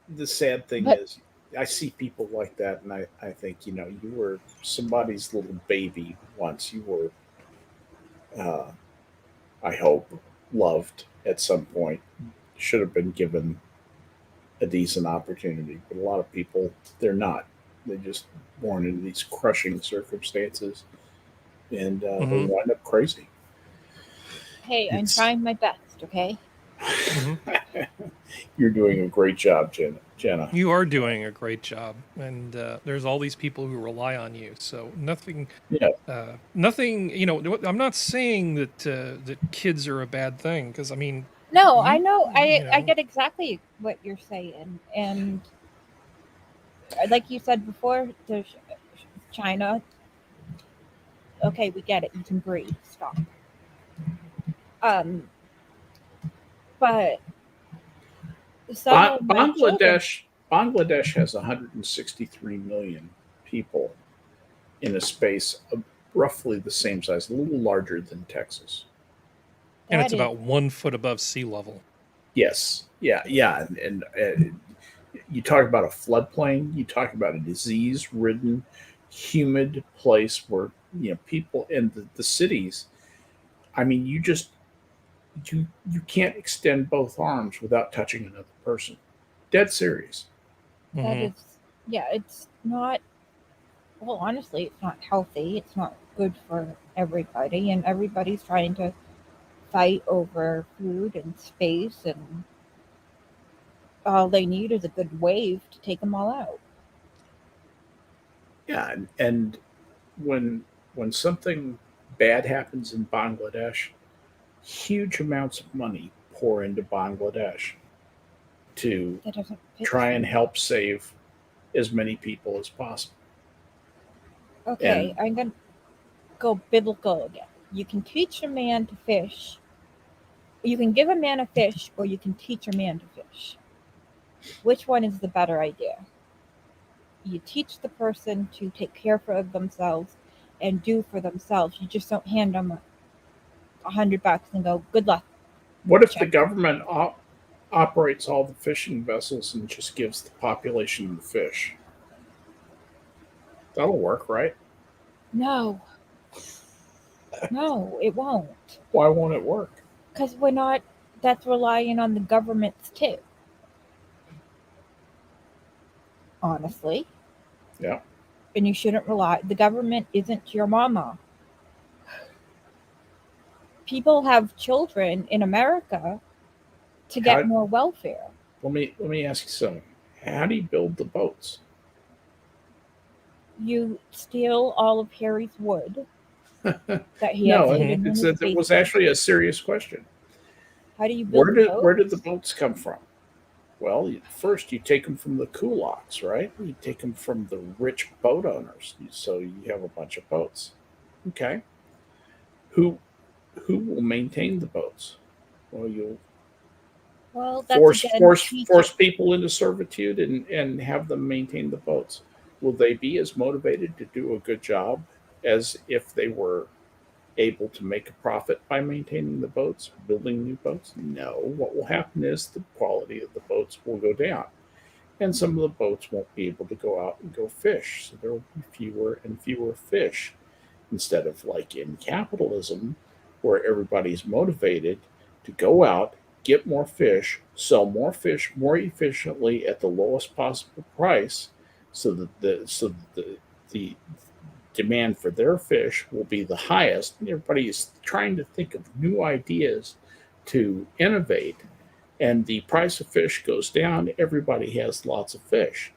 the sad thing But- is, I see people like that, and I think, you were somebody's little baby once. You were, I hope, loved at some point. Should have been given a decent opportunity, but a lot of people, they're not. They're just born into these crushing circumstances, and they Mhm. wind up crazy. Hey, I'm It's- trying my best, okay? Mhm. You're doing a great job, Jenna. You are doing a great job, and there's all these people who rely on you. So nothing, Yeah. nothing. I'm not saying that that kids are a bad thing, because I mean, No, I know. I you know. get exactly what you're saying. And like you said before, there's China. Okay, we get it. You can breathe. Stop. But some of my children, Bangladesh has 163 million people in a space of roughly the same size, a little larger than Texas. And that it's is- about 1 foot above sea level. Yes, yeah, and you talk about a floodplain. You talk about a disease-ridden, humid place where people in the cities. I mean, you can't extend both arms without touching another person. Dead serious. that Mhm. is, yeah, it's not. Well, honestly, it's not healthy. It's not good for everybody, and everybody's trying to fight over food and space, and all they need is a good wave to take them all out. Yeah, and when something bad happens in Bangladesh, huge amounts of money pour into Bangladesh to That doesn't fix try and it. help save as many people as possible. Okay, and- I'm gonna go biblical again. You can teach a man to fish. You can give a man a fish, or you can teach a man to fish. Which one is the better idea? You teach the person to take care of themselves and do for themselves. You just don't hand them $100 and go, "Good luck." What if the Check. government operates all the fishing vessels and just gives the population the fish? That'll work, right? No, no, it won't. Why won't it work? Because we're not. That's relying on the governments too. Honestly. Yeah. And you shouldn't rely. The government isn't your mama. People have children in America to get How- more welfare. Let me ask you something. How do you build the boats? You steal all of Harry's wood that he No, has hidden in his it was basement. actually a serious question. How do you build Where did the boats? boats come from? Well, first you take them from the kulaks, right? You take them from the rich boat owners, so you have a bunch of boats. Okay, who will maintain the boats? Well, you'll Well, that's again teaching. force people into servitude and have them maintain the boats. Will they be as motivated to do a good job as if they were able to make a profit by maintaining the boats, building new boats? No. What will happen is the quality of the boats will go down, and some of the boats won't be able to go out and go fish. So there will be fewer and fewer fish, instead of like in capitalism, where everybody's motivated to go out, get more fish, sell more fish more efficiently at the lowest possible price, so that the demand for their fish will be the highest. And everybody is trying to think of new ideas to innovate, and the price of fish goes down. Everybody has lots of fish.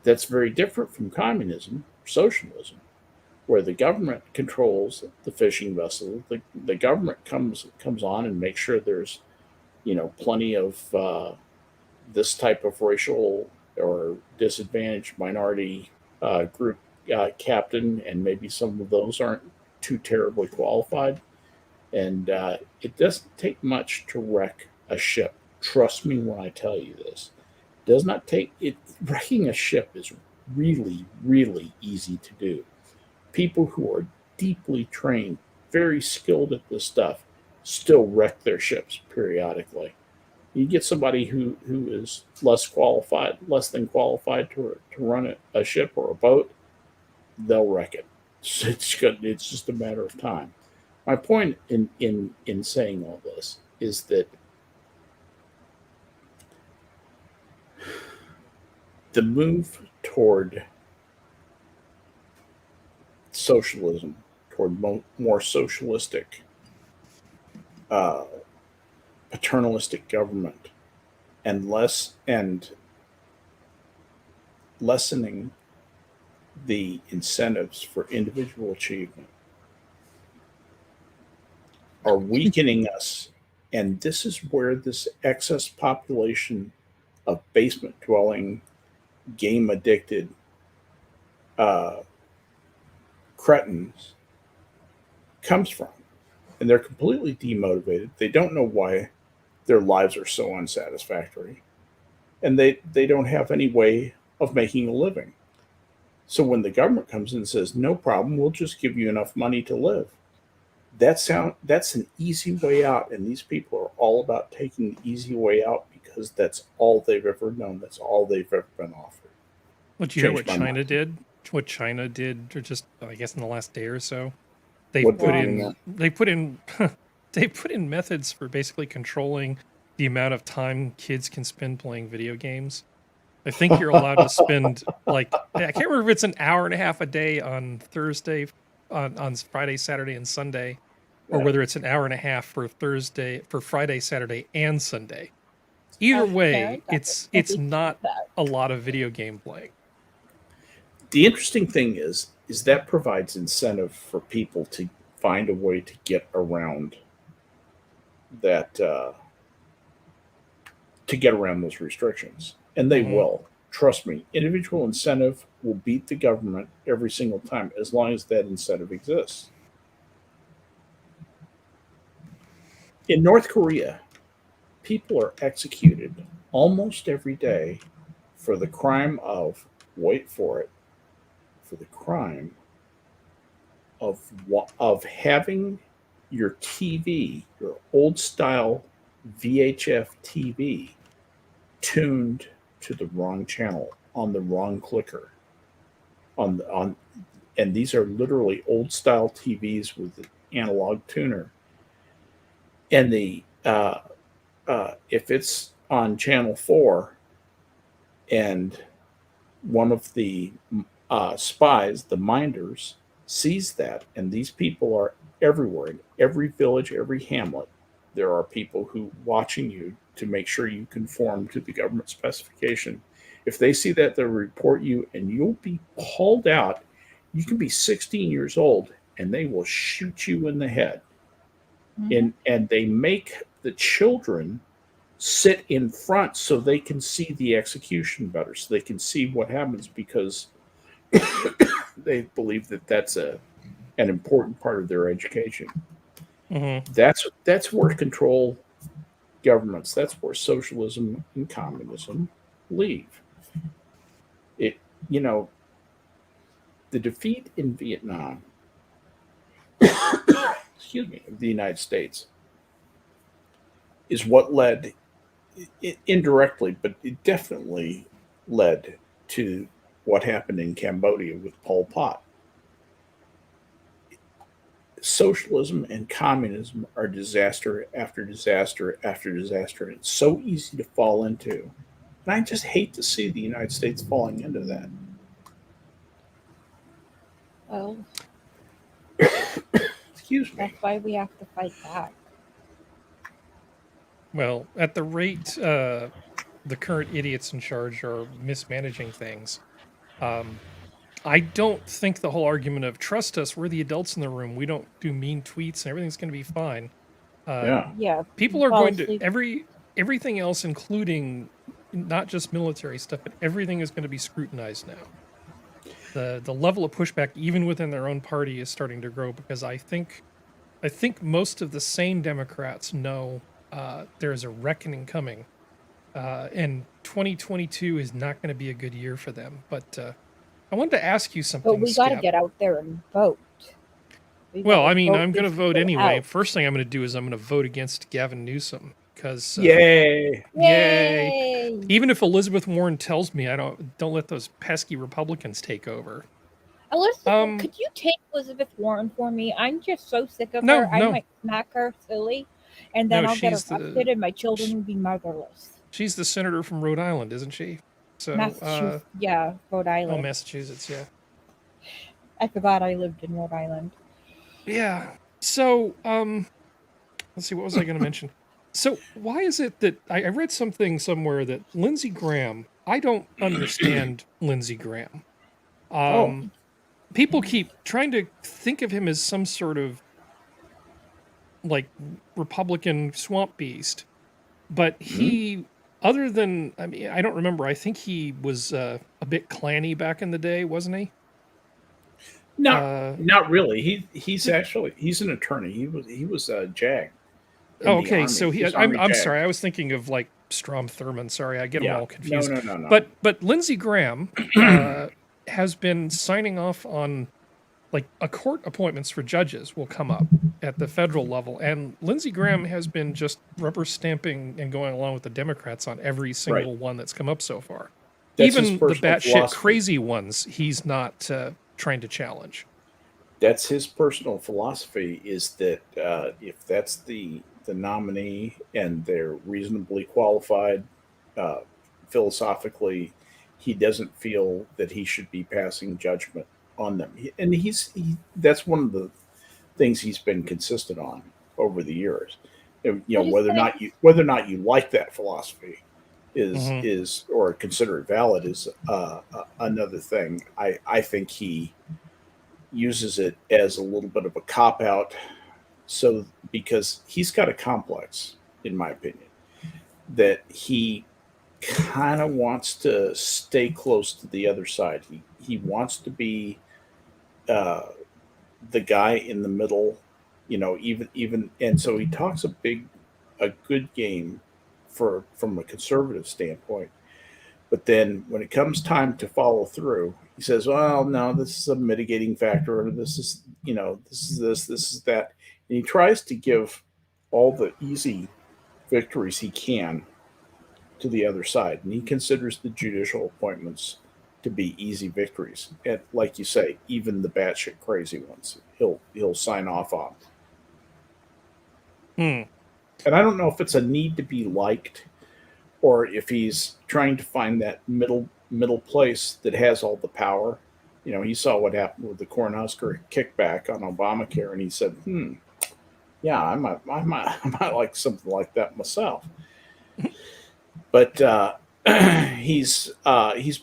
That's very different from communism, socialism, where the government controls the fishing vessel. The government comes on and makes sure there's plenty of this type of racial or disadvantaged minority group captain, and maybe some of those aren't too terribly qualified. And it doesn't take much to wreck a ship. Trust me when I tell you this. It does not take it. Wrecking a ship is really, really easy to do. People who are deeply trained, very skilled at this stuff, still wreck their ships periodically. You get somebody who is less than qualified to run a ship or a boat, they'll wreck it. It's just a matter of time. My point in saying all this is that the move toward socialism, toward more socialistic, paternalistic government, and lessening the incentives for individual achievement, are weakening us. And this is where this excess population of basement dwelling, game addicted cretins comes from. And they're completely demotivated. They don't know why their lives are so unsatisfactory. And they don't have any way of making a living. So when the government comes in and says, no problem, we'll just give you enough money to live, that's an easy way out. And these people are all about taking the easy way out because that's all they've ever known. That's all they've ever been offered. Did you hear what China did? What China did, or just I guess in the last day or so, they put in methods for basically controlling the amount of time kids can spend playing video games. I think you're allowed to spend I can't remember if it's an hour and a half a day on Thursday, on Friday, Saturday, and Sunday, or whether it's an hour and a half for Friday, Saturday, and Sunday. Either way, it's not a lot of video game playing. The interesting thing is that provides incentive for people to find a way to get around that, to get around those restrictions. And they will. Trust me, individual incentive will beat the government every single time, as long as that incentive exists. In North Korea, people are executed almost every day for the crime of, wait for it, for the crime of having your TV, your old style VHF TV, tuned to the wrong channel on the wrong clicker. And these are literally old style TVs with an analog tuner. And if it's on channel 4 and one of the spies, the minders, sees that, and these people are everywhere, in every village, every hamlet, there are people who watching you to make sure you conform to the government specification. If they see that, they'll report you, and you'll be hauled out. You can be 16 years old, and they will shoot you in the head. And they make the children sit in front so they can see the execution better, so they can see what happens, because they believe that that's an important part of their education. That's where control governments, that's where socialism and communism leave. the defeat in Vietnam, excuse me, of the United States is what led indirectly, but it definitely led to what happened in Cambodia with Pol Pot. Socialism and communism are disaster after disaster after disaster, and it's so easy to fall into. And I just hate to see the United States falling into that. Well, Excuse me. that's why we have to fight back. Well, at the rate the current idiots in charge are mismanaging things, I don't think the whole argument of trust us, we're the adults in the room, we don't do mean tweets and everything's going to be fine. Yeah. Yeah. People are fall going to asleep. everything else, including not just military stuff, but everything is going to be scrutinized now. The level of pushback, even within their own party, is starting to grow because I think most of the sane Democrats know there's a reckoning coming, and 2022 is not going to be a good year for them. But I wanted to ask you something. But we got to Skep. get out there and vote. We Well, gotta I mean, vote I'm going to these vote people anyway. out. First thing I'm going to do is I'm going to vote against Gavin Newsom because Yay. Yay! even if Elizabeth Warren tells me I don't let those pesky Republicans take over. Elizabeth, could you take Elizabeth Warren for me? I'm just so sick of No, her. I no. might smack her silly, and then No, I'll get she's the- arrested, and my children will be motherless. She's the senator from Rhode Island, isn't she? So, Massachusetts, yeah, Rhode oh, Island. Massachusetts, yeah. I forgot I lived in Rhode Island. Yeah. So, let's see, what was I going to mention? So, why is it that I read something somewhere that Lindsey Graham, I don't understand Lindsey Graham. People keep trying to think of him as some sort of like Republican swamp beast, but he, other than, I mean, I don't remember. I think he was a bit clanny back in the day, wasn't he? Not really. He's an attorney. He was a JAG. in the Okay, Army. so He's I'm Army JAG. sorry. I was thinking of like Strom Thurmond. Sorry, I get them all confused. No. But Lindsey Graham has been signing off on like a court appointments for judges will come up at the federal level, and Lindsey Graham has been just rubber stamping and going along with the Democrats on every single one that's come up so far. That's his Even the personal batshit philosophy. crazy ones, he's not trying to challenge. That's his personal philosophy. Is that if that's the nominee and they're reasonably qualified philosophically, he doesn't feel that he should be passing judgment on them. And that's one of the things he's been consistent on over the years. You know, whether or not you like that philosophy is or consider it valid is another thing. I think he uses it as a little bit of a cop out, so because he's got a complex, in my opinion, that he kind of wants to stay close to the other side. He wants to be the guy in the middle, you know, even and so he talks a good game from a conservative standpoint. But then when it comes time to follow through, he says, well, no, this is a mitigating factor, or this is, you know, this is that. And he tries to give all the easy victories he can to the other side. And he considers the judicial appointments to be easy victories. And like you say, even the batshit crazy ones, he'll sign off on. And I don't know if it's a need to be liked, or if he's trying to find that middle place that has all the power. You know, he saw what happened with the Cornhusker kickback on Obamacare, and he said, yeah, I might like something like that myself. But he's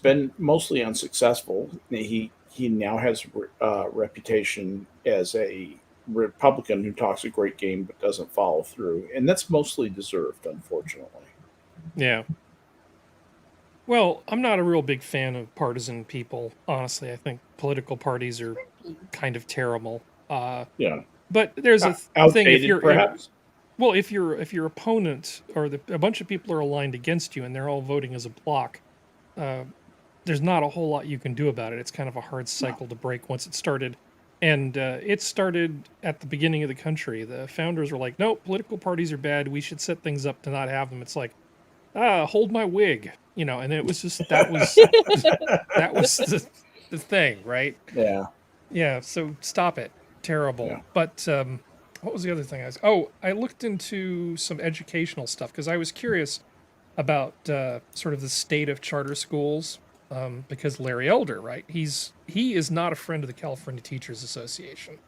been mostly unsuccessful. He now has a reputation as a Republican who talks a great game but doesn't follow through, and that's mostly deserved, unfortunately. Yeah. Well, I'm not a real big fan of partisan people, honestly. I think political parties are kind of terrible. Yeah. But there's a thing if you're perhaps. Well, if your opponent or a bunch of people are aligned against you and they're all voting as a block, there's not a whole lot you can do about it. It's kind of a hard cycle to break once it started. And it started at the beginning of the country. The founders were like, no, political parties are bad. We should set things up to not have them. It's like, hold my wig, and it was just, that was the thing, right? Yeah. Yeah, so stop it. Terrible. Yeah. But what was the other thing I looked into some educational stuff because I was curious about sort of the state of charter schools, because Larry Elder, right? He is not a friend of the California Teachers Association.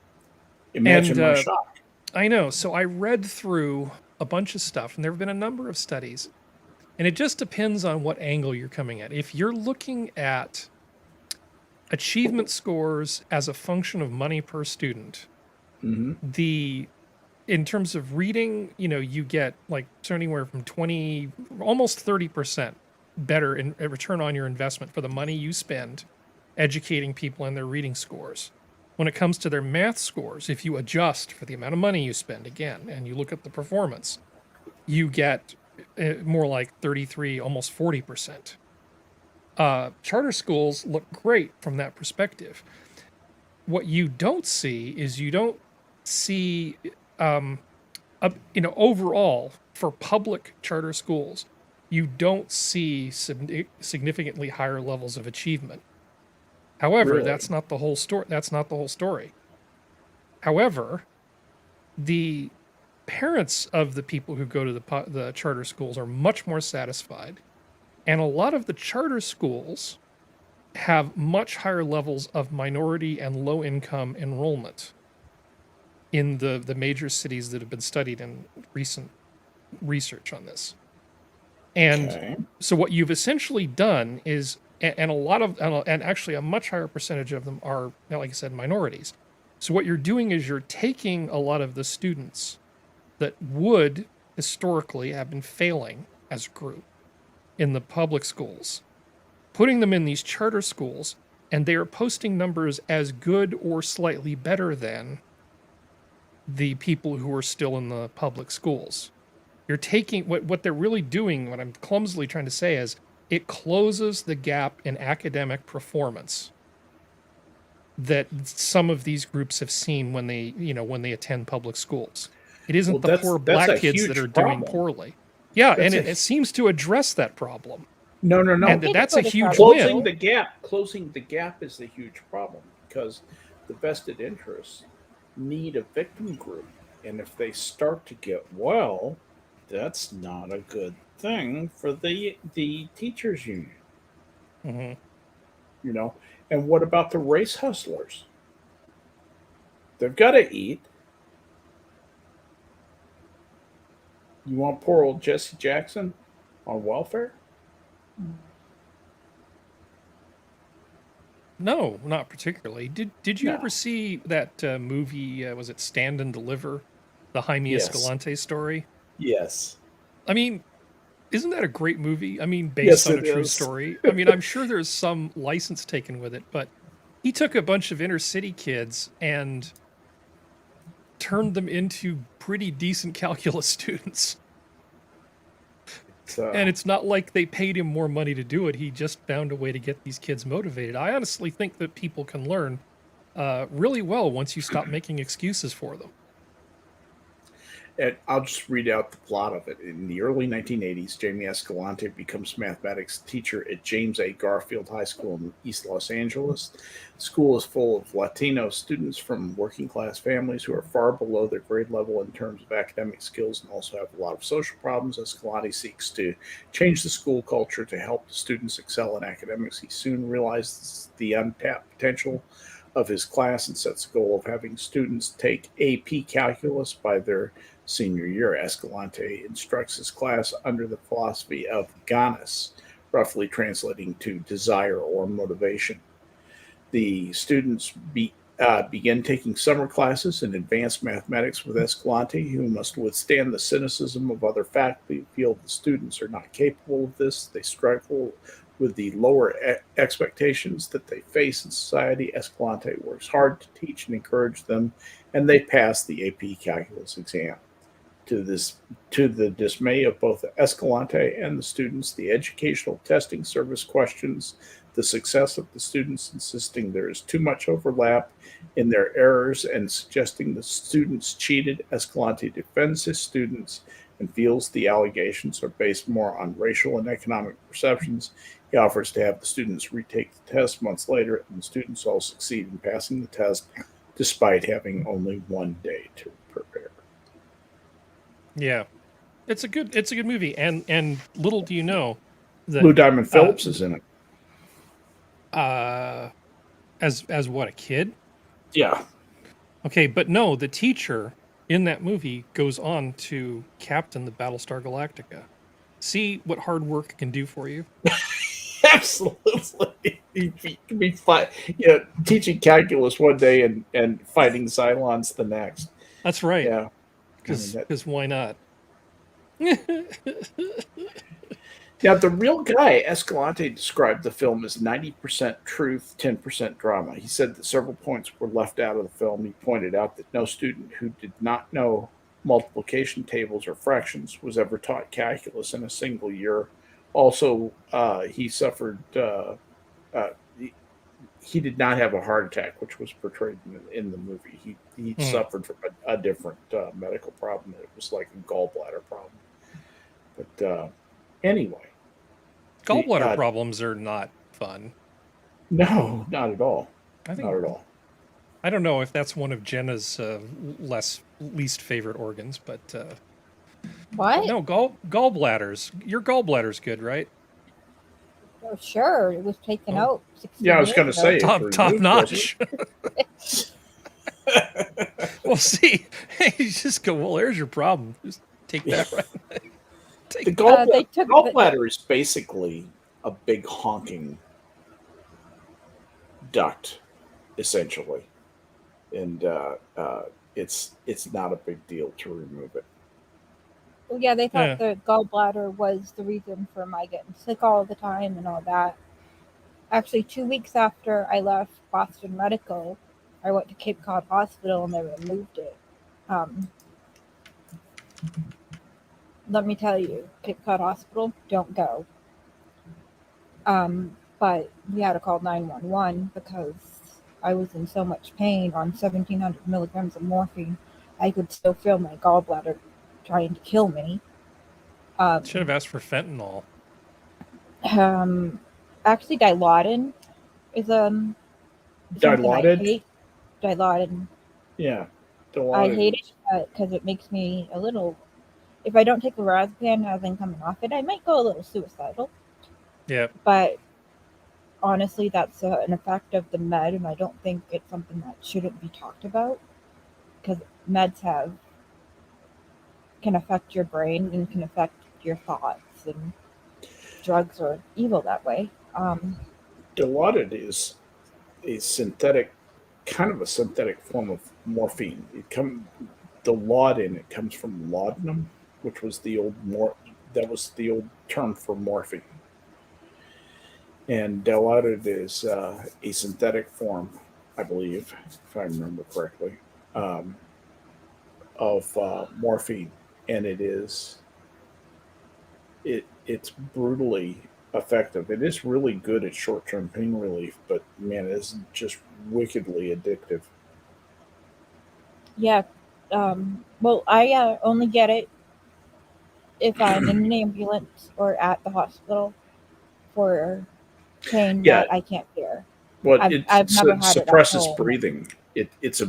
Imagine my And shock. I know. So I read through a bunch of stuff, and there have been a number of studies, and it just depends on what angle you're coming at. If you're looking at achievement scores as a function of money per student, in terms of reading, you get like anywhere from 20, almost 30% better in return on your investment for the money you spend educating people in their reading scores. When it comes to their math scores, if you adjust for the amount of money you spend again, and you look at the performance, you get more like 33, almost 40%. Charter schools look great from that perspective. What you don't see is overall for public charter schools, you don't see significantly higher levels of achievement. However, Really? that's not the whole story. However, the parents of the people who go to the charter schools are much more satisfied, and a lot of the charter schools have much higher levels of minority and low-income enrollment in the major cities that have been studied in recent research on this. And so what you've essentially done is, and actually a much higher percentage of them are, like I said, minorities. So what you're doing is you're taking a lot of the students that would historically have been failing as a group in the public schools, putting them in these charter schools, and they are posting numbers as good or slightly better than the people who are still in the public schools. You're taking what they're really doing, what I'm clumsily trying to say is, it closes the gap in academic performance that some of these groups have seen when they attend public schools. It isn't the poor black kids that are doing poorly. Yeah, and it seems to address that problem. No. And that's a huge closing win. the gap. Closing the gap is the huge problem because the vested interests need a victim group, and if they start to get well, that's not a good thing for the teachers union. Mm-hmm. And what about the race hustlers? They've got to eat. You want poor old Jesse Jackson on welfare? No, not particularly. Did you No. ever see that movie? Was it Stand and Deliver, the Jaime Yes. Escalante story? Yes. I mean, isn't that a great movie? I mean, based on a true story. I mean, I'm sure there's some license taken with it, but he took a bunch of inner city kids and turned them into pretty decent calculus students. And it's not like they paid him more money to do it. He just found a way to get these kids motivated. I honestly think that people can learn really well once you stop making excuses for them. And I'll just read out the plot of it. In the early 1980s, Jamie Escalante becomes mathematics teacher at James A. Garfield High School in East Los Angeles. The school is full of Latino students from working class families who are far below their grade level in terms of academic skills and also have a lot of social problems. Escalante seeks to change the school culture to help the students excel in academics. He soon realizes the untapped potential of his class and sets the goal of having students take AP calculus by their senior year. Escalante instructs his class under the philosophy of ganas, roughly translating to desire or motivation. The students begin taking summer classes in advanced mathematics with Escalante, who must withstand the cynicism of other faculty who feel the students are not capable of this. They struggle with the lower expectations that they face in society. Escalante works hard to teach and encourage them, and they pass the AP calculus exam. To the dismay of both Escalante and the students, the educational testing service questions the success of the students, insisting there is too much overlap in their errors and suggesting the students cheated. Escalante defends his students and feels the allegations are based more on racial and economic perceptions. He offers to have the students retake the test months later, and the students all succeed in passing the test despite having only one day to prepare. Yeah, it's a good movie, and little do you know that Lou Diamond Phillips is in it. As what, a kid? Yeah. Okay, but no, the teacher in that movie goes on to captain the Battlestar Galactica. See what hard work can do for you. Absolutely. You can be teaching calculus one day and fighting Cylons the next. That's right. Yeah. Because why not? Now, the real guy, Escalante, described the film as 90% truth, 10% drama. He said that several points were left out of the film. He pointed out that no student who did not know multiplication tables or fractions was ever taught calculus in a single year. Also, he suffered, he did not have a heart attack, which was portrayed in the movie. He suffered from a different medical problem. It was like a gallbladder problem. But anyway. Gallbladder problems are not fun. No, not at all. Not at all. I don't know if that's one of Jenna's least favorite organs, but What? no, gallbladders. Your gallbladder's good, right? Oh, sure. It was taken out. 16 Yeah, I was going to say top notch. Well, see, you just go. Well, there's your problem. Just take that right. The gallbladder is basically a big honking duct, essentially, and it's not a big deal to remove it. Well, yeah, they thought the gallbladder was the reason for my getting sick all the time and all that. Actually, 2 weeks after I left Boston Medical, I went to Cape Cod Hospital and they removed it. Let me tell you, Cape Cod Hospital, don't go. But we had to call 911 because I was in so much pain on 1,700 milligrams of morphine. I could still feel my gallbladder trying to kill me. Should have asked for fentanyl. Actually, Dilaudid is Dilaudid? Dilaudid. Yeah. Dilaudid. I hate it because it makes me a little. If I don't take lorazepam as I'm coming off it, I might go a little suicidal. Yeah. But honestly, that's an effect of the med, and I don't think it's something that shouldn't be talked about because meds can affect your brain and can affect your thoughts, and drugs are evil that way. Dilaudid is a synthetic, kind of a synthetic form of morphine. It comes from laudanum, which was the old term for morphine. And Dilaudid is a synthetic form, I believe, if I remember correctly, of morphine, and it's brutally effective. It is really good at short-term pain relief, but man, it's just wickedly addictive. Yeah. Well, I only get it if I'm in an ambulance or at the hospital for pain that I can't bear. Well, I've never had suppresses it breathing. It's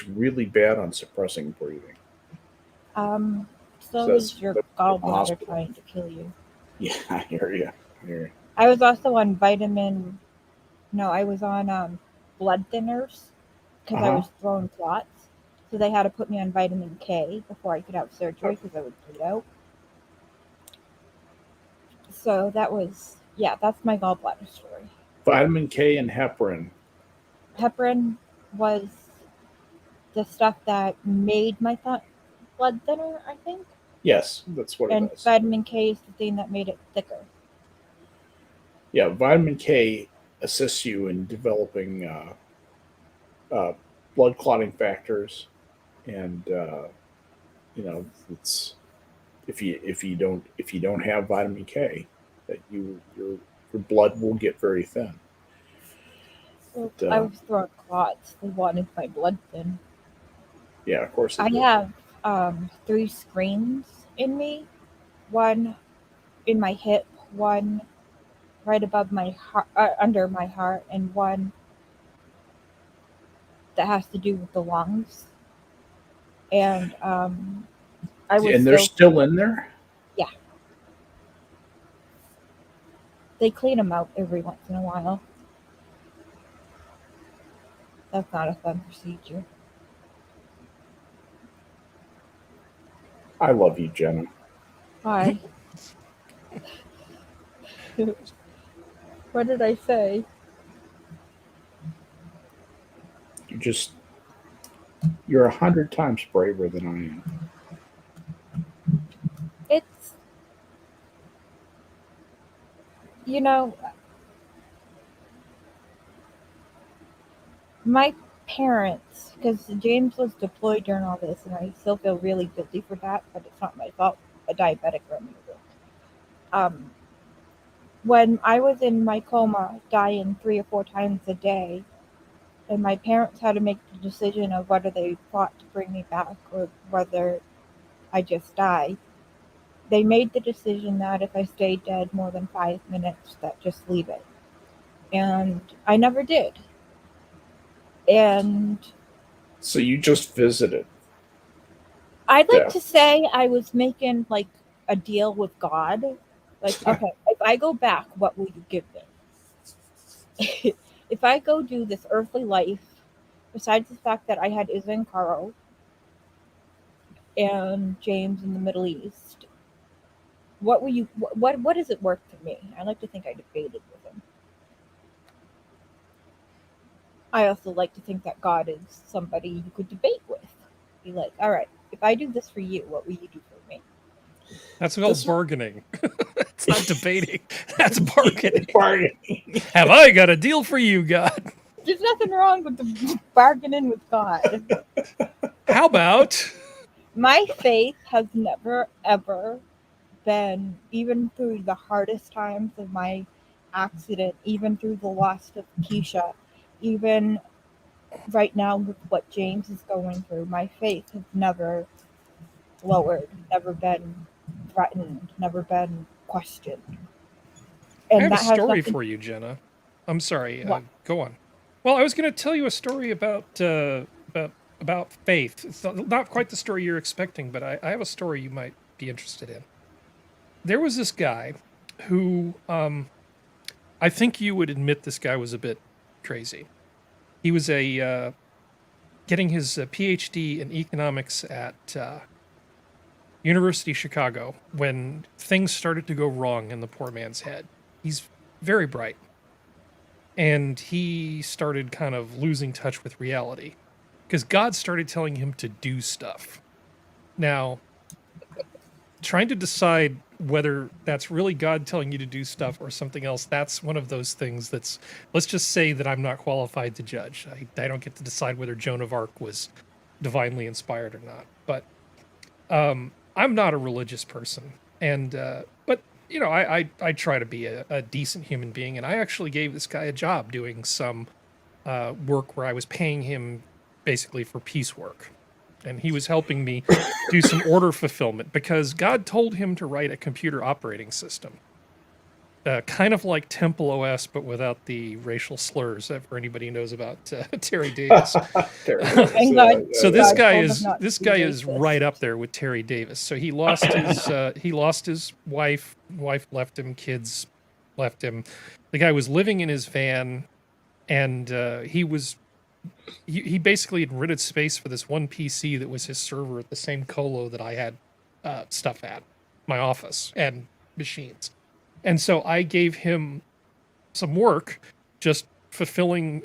really bad on suppressing breathing. So is your gallbladder trying to kill you? Yeah, I hear you. I was also on I was on blood thinners because I was throwing clots. So they had to put me on vitamin K before I could have surgery because I would bleed out. So that's my gallbladder story. Vitamin K and heparin. Heparin was the stuff that made my blood thinner, I think. Yes, that's what it was. And vitamin K is the thing that made it thicker. Yeah, vitamin K assists you in developing blood clotting factors, and it's if you don't have vitamin K, that your your blood will get very thin. Well, But, I was throwing clots. They wanted my blood thin. yeah, of course they I did. have 3 screens in me. One in my hip, one right above my heart, under my heart, and one that has to do with the lungs. And I was And they're still in there? yeah. They clean them out every once in a while. That's not a fun procedure. I love you, Jenna. Why? What did I say? You're 100 times braver than I am. It's, you know, my parents, because James was deployed during all this, and I still feel really guilty for that, but it's not my fault. A diabetic removal. When I was in my coma, dying 3 or 4 times a day, and my parents had to make the decision of whether they fought to bring me back or whether I just die, they made the decision that if I stayed dead more than 5 minutes, that just leave it. And I never did. And So you just visited. I'd like Death. to say I was making like a deal with God. Like, okay, if I go back, what will you give me? If I go do this earthly life, besides the fact that I had Izza and Carl and James in the Middle East, what will you? What is it worth to me? I like to think I debated with him. I also like to think that God is somebody you could debate with. Be like, all right, if I do this for you, what will you do for me? That's called bargaining. It's not debating. That's bargaining. Bargaining. Have I got a deal for you, God? There's nothing wrong with the bargaining with God. How about? My faith has never, ever been, even through the hardest times of my accident, even through the loss of Keisha, even right now with what James is going through, my faith has never lowered, never been threatened, never been questioned. I And have a that has story nothing. for you, Jenna. I'm sorry. What? Go on. Well, I was going to tell you a story about faith. It's not quite the story you're expecting, but I have a story you might be interested in. There was this guy who I think you would admit this guy was a bit crazy. He was getting his PhD in economics at University of Chicago when things started to go wrong in the poor man's head. He's very bright. And he started kind of losing touch with reality because God started telling him to do stuff. Now, trying to decide whether that's really God telling you to do stuff or something else, that's one of those things that's, let's just say that I'm not qualified to judge. I don't get to decide whether Joan of Arc was divinely inspired or not. But I'm not a religious person. And, but, you know, I try to be a decent human being. And I actually gave this guy a job doing some work where I was paying him basically for piecework. And he was helping me do some order fulfillment because God told him to write a computer operating system. Kind of like Temple OS, but without the racial slurs. For anybody who knows about Terry Davis. So this guy is right up there with Terry Davis. So he lost his wife. Wife left him. Kids left him. The guy was living in his van, and he basically had rented space for this one PC that was his server at the same colo that I had stuff at, my office and machines. And so I gave him some work just fulfilling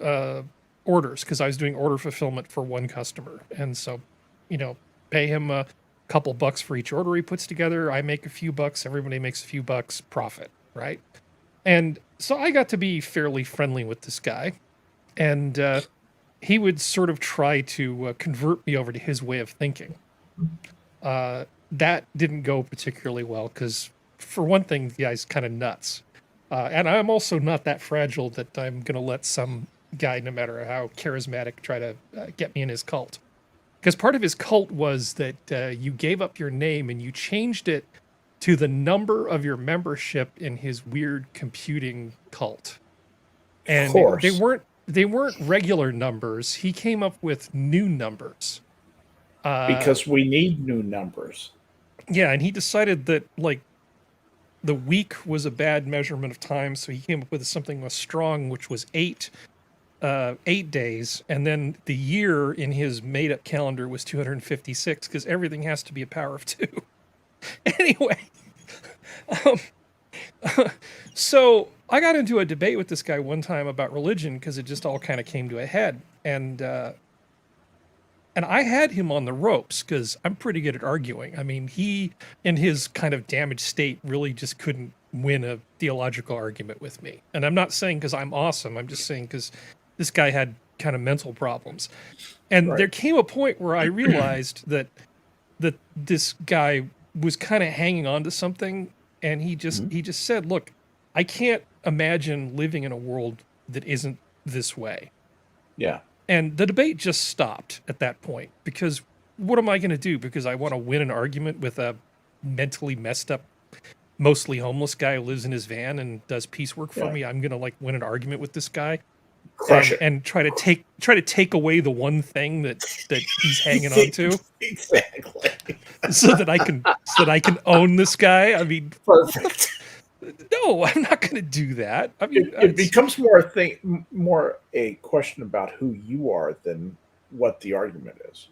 orders because I was doing order fulfillment for one customer. And so, you know, pay him a couple bucks for each order he puts together. I make a few bucks. Everybody makes a few bucks profit, right? And so I got to be fairly friendly with this guy. And he would sort of try to convert me over to his way of thinking. That didn't go particularly well because, for one thing, the guy's kind of nuts. And I'm also not that fragile that I'm going to let some guy, no matter how charismatic, try to get me in his cult. Because part of his cult was that you gave up your name and you changed it to the number of your membership in his weird computing cult. Of And course. they weren't regular numbers. He came up with new numbers. Because we need new numbers. Yeah, and he decided that like the week was a bad measurement of time, so he came up with something was strong, which was 8 days, and then the year in his made-up calendar was 256 because everything has to be a power of 2. Anyway, um, so I got into a debate with this guy one time about religion because it just all kind of came to a head, and I had him on the ropes because I'm pretty good at arguing. I mean, he, in his kind of damaged state, really just couldn't win a theological argument with me. And I'm not saying because I'm awesome. I'm just saying because this guy had kind of mental problems. And there came a point where I realized that this guy was kind of hanging on to something, and he just said, "Look, I can't imagine living in a world that isn't this way." Yeah. And the debate just stopped at that point because what am I going to do? Because I want to win an argument with a mentally messed up, mostly homeless guy who lives in his van and does piecework for me. I'm going to like win an argument with this guy, Crush it. and try to take away the one thing that he's hanging on to, Exactly. so that I can own this guy. I mean, Perfect. no, I'm not going to do that. I mean, It becomes more a question about who you are than what the argument is.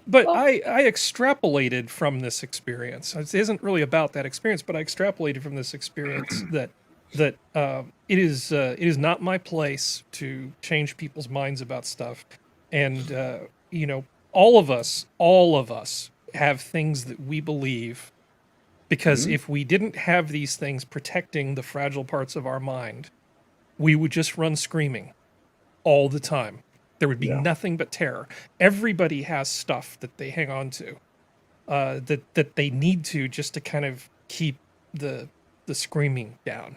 But I extrapolated from this experience. It isn't really about that experience, but I extrapolated from this experience that it is not my place to change people's minds about stuff, and you know, all of us have things that we believe, because if we didn't have these things protecting the fragile parts of our mind, we would just run screaming all the time. There would be nothing but terror. Everybody has stuff that they hang on to, that they need to just to kind of keep the screaming down.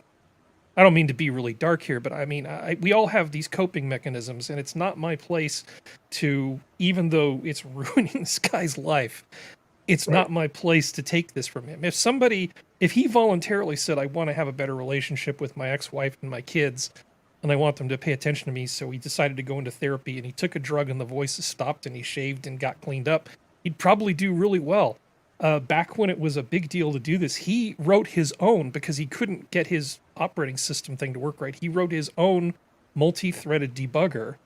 I don't mean to be really dark here, but I mean, we all have these coping mechanisms, and it's not my place to, even though it's ruining this guy's life, it's not my place to take this from him. If he voluntarily said, I want to have a better relationship with my ex-wife and my kids, and I want them to pay attention to me, so he decided to go into therapy, and he took a drug, and the voices stopped, and he shaved and got cleaned up, he'd probably do really well. Back when it was a big deal to do this, he wrote his own, because he couldn't get his operating system thing to work right. He wrote his own multi-threaded debugger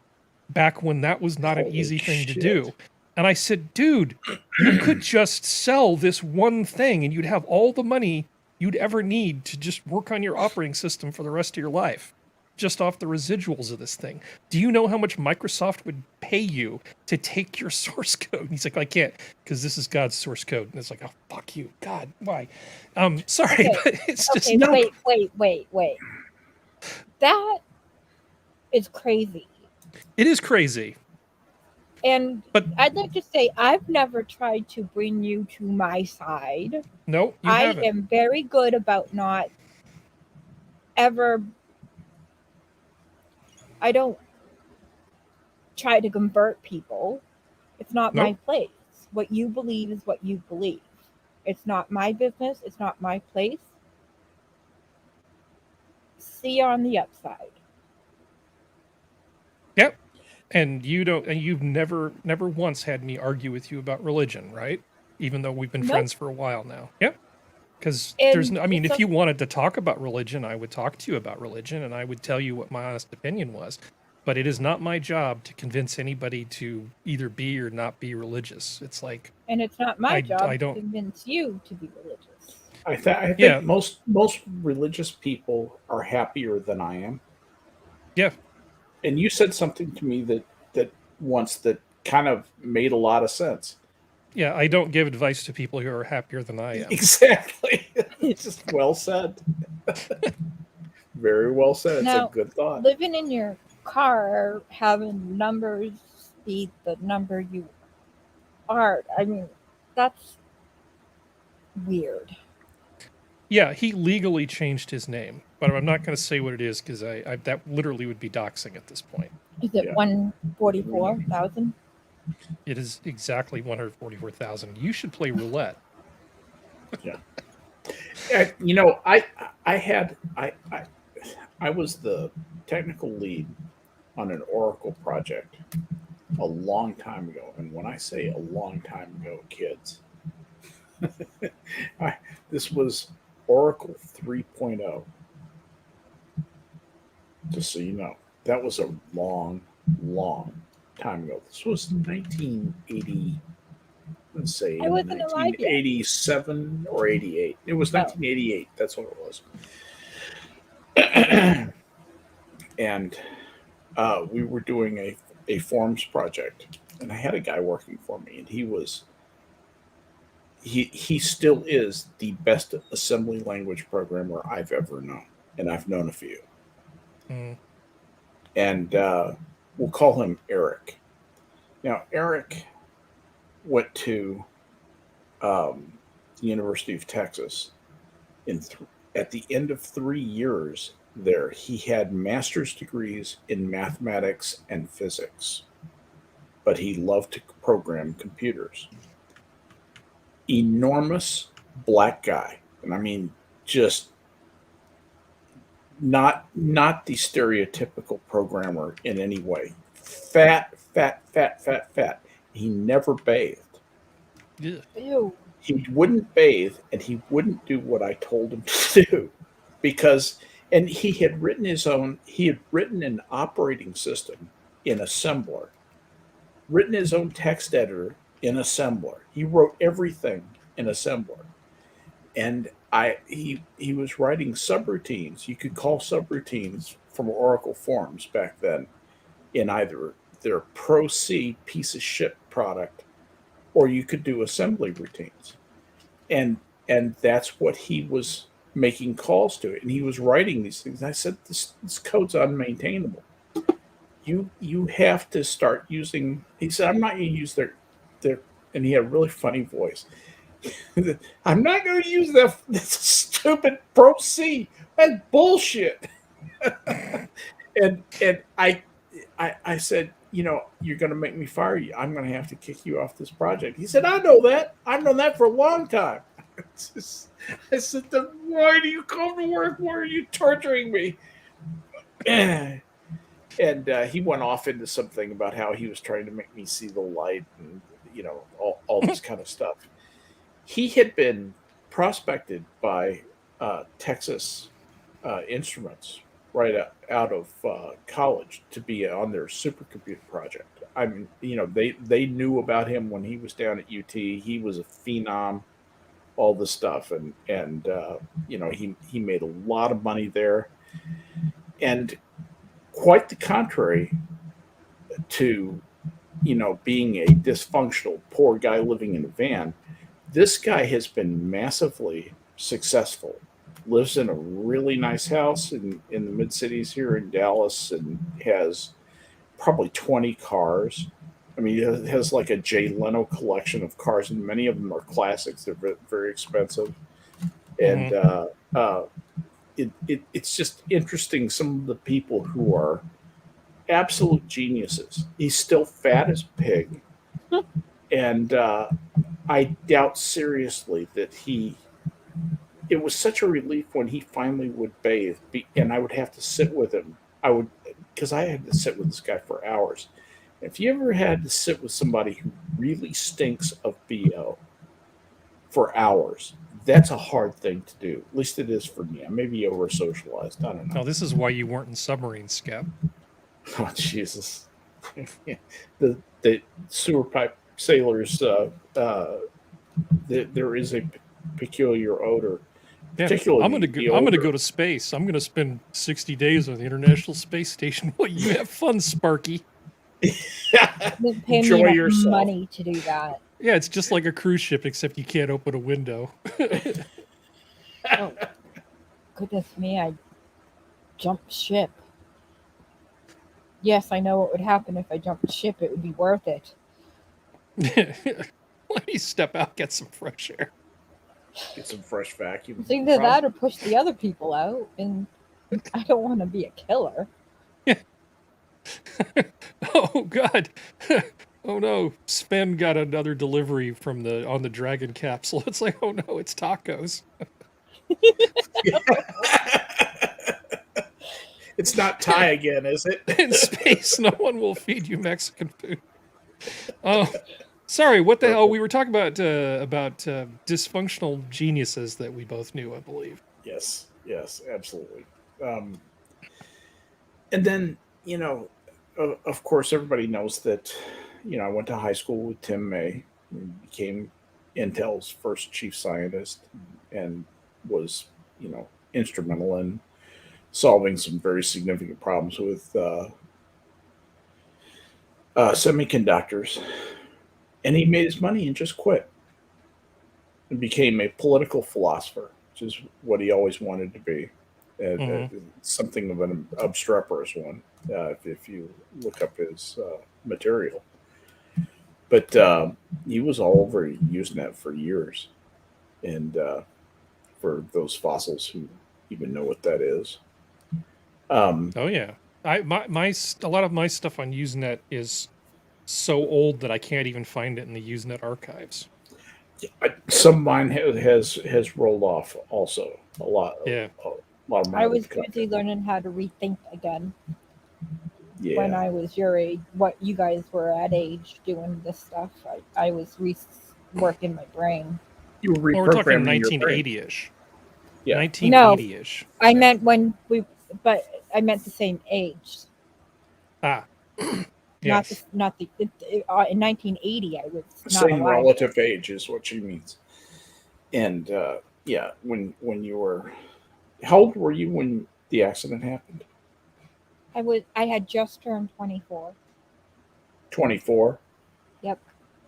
back when that was not an easy thing to do. And I said, dude, you could just sell this one thing and you'd have all the money you'd ever need to just work on your operating system for the rest of your life, just off the residuals of this thing. Do you know how much Microsoft would pay you to take your source code? And he's like, I can't, because this is God's source code. And it's like, oh, fuck you. God, why? Sorry, but it's just... Wait. That is crazy. It is crazy. But I'd like to say, I've never tried to bring you to my side. No, you haven't. I am very good about not ever... I don't try to convert people. It's not my place. What you believe is what you believe. It's not my business. It's not my place. See you on the upside. Yep. And you've never once had me argue with you about religion, right? Even though we've been friends for a while now. Yep. Because if you wanted to talk about religion, I would talk to you about religion, and I would tell you what my honest opinion was. But it is not my job to convince anybody to either be or not be religious. It's like, and it's not my job to convince you to be religious. I think most religious people are happier than I am. Yeah. And you said something to me that once that kind of made a lot of sense. Yeah, I don't give advice to people who are happier than I am. Exactly. It's just well said. Very well said. It's a good thought. Living in your car, having numbers be the number you are, I mean, that's weird. Yeah, he legally changed his name. but I'm not going to say what it is because I that literally would be doxing at this point. Is it Yeah. 144,000? It is exactly 144,000. You should play roulette. Yeah. You know, I was the technical lead on an Oracle project a long time ago, and when I say a long time ago, kids, this was Oracle 3.0. Just so you know, that was a long, long time ago. This was 1980. Let's say I wasn't alive yet. 1987 or 88. It was 1988. That's what it was. And we were doing a forms project, and I had a guy working for me, and he still is the best assembly language programmer I've ever known, and I've known a few. And we'll call him Eric. Now, Eric went to the University of Texas. At the end of 3 years there, he had master's degrees in mathematics and physics, but he loved to program computers. Enormous black guy, and I mean just not the stereotypical programmer in any way. Fat. He never bathed. Yeah. Ew. He wouldn't bathe, and he wouldn't do what I told him to do because, and he had written an operating system in assembler, written his own text editor in assembler. He wrote everything in assembler. And he was writing subroutines. You could call subroutines from Oracle Forms back then in either their Pro C piece of shit product, or you could do assembly routines. And that's what he was making calls to it. And he was writing these things. And I said, this code's unmaintainable. You have to start using, he said, I'm not going to use their, and he had a really funny voice. I'm not going to use that stupid Pro C. That's bullshit. and I said, you know, you're going to make me fire you. I'm going to have to kick you off this project. He said, I know that. I've known that for a long time. I said, then why do you come to work? Why are you torturing me? And he went off into something about how he was trying to make me see the light and, you know, all this kind of stuff. He had been prospected by Texas Instruments right out of college to be on their supercomputer project. I mean, you know, they knew about him when he was down at UT. He was a phenom, all this stuff, and you know, he made a lot of money there, and quite the contrary to, you know, being a dysfunctional poor guy living in a van. This guy has been massively successful. Lives in a really nice house in the mid cities here in Dallas, and has probably 20 cars. I mean, he has like a Jay Leno collection of cars, and many of them are classics. They're very, very expensive, and it's just interesting. Some of the people who are absolute geniuses. He's still fat as a pig, and I doubt seriously that it was such a relief when he finally would bathe, and I would have to sit with him. Because I had to sit with this guy for hours. If you ever had to sit with somebody who really stinks of BO for hours, that's a hard thing to do. At least it is for me. I may be over socialized. I don't know. No, this is why you weren't in submarine, Skep. Oh, Jesus. the sewer pipe sailors, there is a peculiar odor. Yeah, Particularly I'm gonna go to space. I'm gonna spend 60 days on the International Space Station. Well, you have fun, Sparky. Didn't pay Enjoy me enough yourself. money to do that. Yeah, it's just like a cruise ship, except you can't open a window. Oh, goodness me, I jumped ship. Yes, I know what would happen if I jumped ship. It would be worth it. Let me step out, get some fresh air. Get some fresh vacuum. It's either that or push the other people out, and I don't want to be a killer. Oh God. Oh no, Sven got another delivery from on the dragon capsule. It's like, oh no, it's tacos. It's not Thai again, is it? In space, no one will feed you Mexican food. Oh, sorry. What the hell? We were talking about dysfunctional geniuses that we both knew, I believe. Yes, absolutely. And then, of course, everybody knows that, I went to high school with Tim May, and became Intel's first chief scientist, and was, instrumental in solving some very significant problems with semiconductors. And he made his money and just quit and became a political philosopher, which is what he always wanted to be. Something of an obstreperous one, if you look up his material. But he was all over Usenet for years, and for those fossils who even know what that is. Oh yeah, a lot of my stuff on Usenet is so old that I can't even find it in the Usenet archives. Some of mine has rolled off also a lot. Yeah. A lot of mine I was content. busy learning how to rethink again Yeah. when I was your age. What you guys were at age doing this stuff, I was working my brain. You were Well, we're talking reprogramming your brain. 1980-ish. Yeah. 1980-ish. I meant but I meant the same age. Ah. Yes. Yes. In 1980, I was not Same alive. relative age is what she means. And yeah, when you were, how old were you when the accident happened? I had just turned 24. 24. Yep.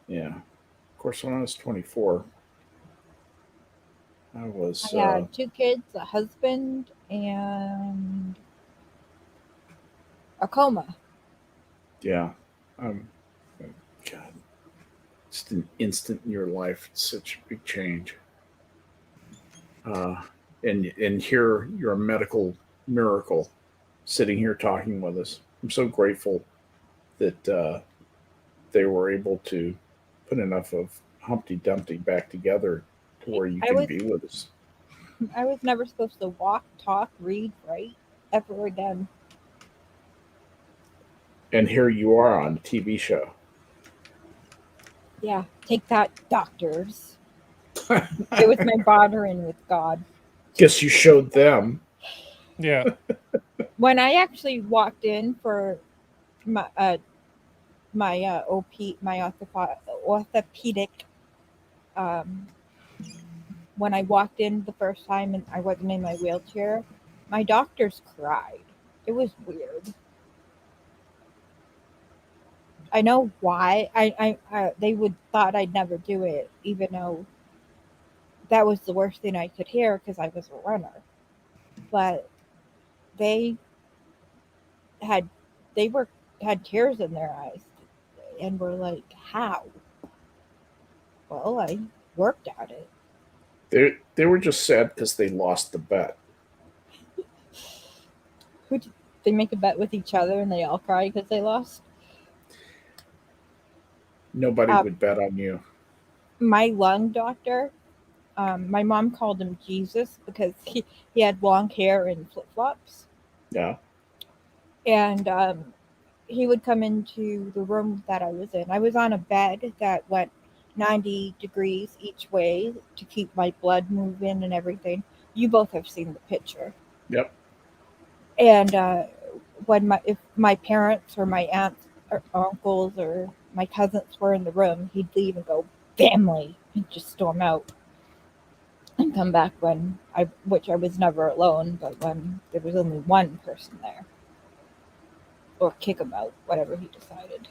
Yeah. Of course, when I was 24, I was. I had 2 kids, a husband, and a coma. Yeah. God, just an instant in your life. It's such a big change. And here you're a medical miracle, sitting here talking with us. I'm so grateful that they were able to put enough of Humpty Dumpty back together to where you can be with us. I was never supposed to walk, talk, read, write ever again. And here you are on a TV show. Yeah, take that, doctors. It was my bartering with God. Guess you showed them. Yeah. When I actually walked in for my orthopedic, when I walked in the first time and I wasn't in my wheelchair, my doctors cried. It was weird. I know why. They would thought I'd never do it, even though that was the worst thing I could hear because I was a runner. But they had tears in their eyes and were like, "How?" Well, I worked at it. They were just sad because they lost the bet. They make a bet with each other and they all cry because they lost. Nobody would bet on you. My lung doctor, my mom called him Jesus because he had long hair and flip flops. Yeah. And he would come into the room that I was in. I was on a bed that went 90 degrees each way to keep my blood moving and everything. You both have seen the picture. Yep. And if my parents or my aunts or uncles or my cousins were in the room, he'd leave and go, "Family," and just storm out and come back which I was never alone, but when there was only one person there. Or kick him out, whatever he decided.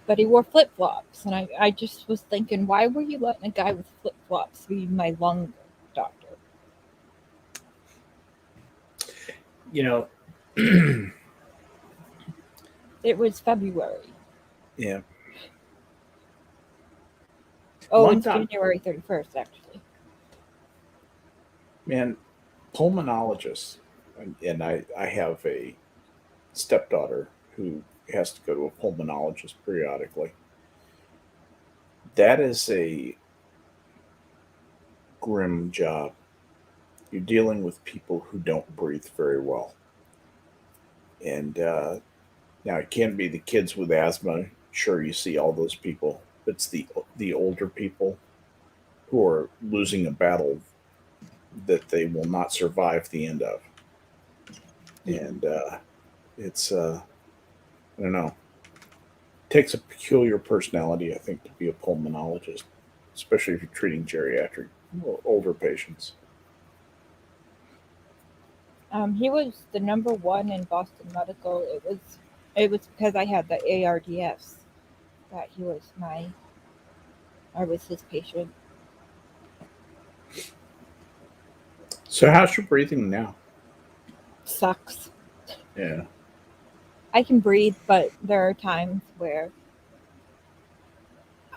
But he wore flip-flops, and I just was thinking, why were you letting a guy with flip-flops be my lung doctor? It was February. Yeah. Oh, it's January 31st, actually. Man, pulmonologists and I have a stepdaughter who has to go to a pulmonologist periodically. That is a grim job. You're dealing with people who don't breathe very well. And now it can be the kids with asthma. Sure, you see all those people. But it's the older people who are losing a battle that they will not survive the end of. And it's I don't know. It takes a peculiar personality, I think, to be a pulmonologist, especially if you're treating geriatric older patients. He was the number one in Boston Medical. It was because I had the ARDS that I was his patient. So how's your breathing now? Sucks. Yeah. I can breathe, but there are times where,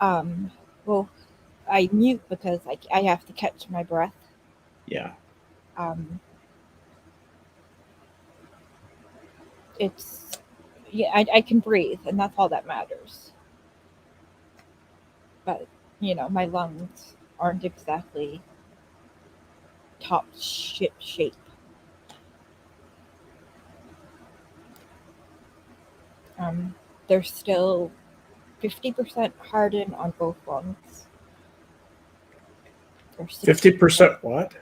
well, I mute because I have to catch my breath. Yeah. It's, yeah, I can breathe, and that's all that matters. But, my lungs aren't exactly top shit shape. They're still 50% hardened on both lungs. 50% what?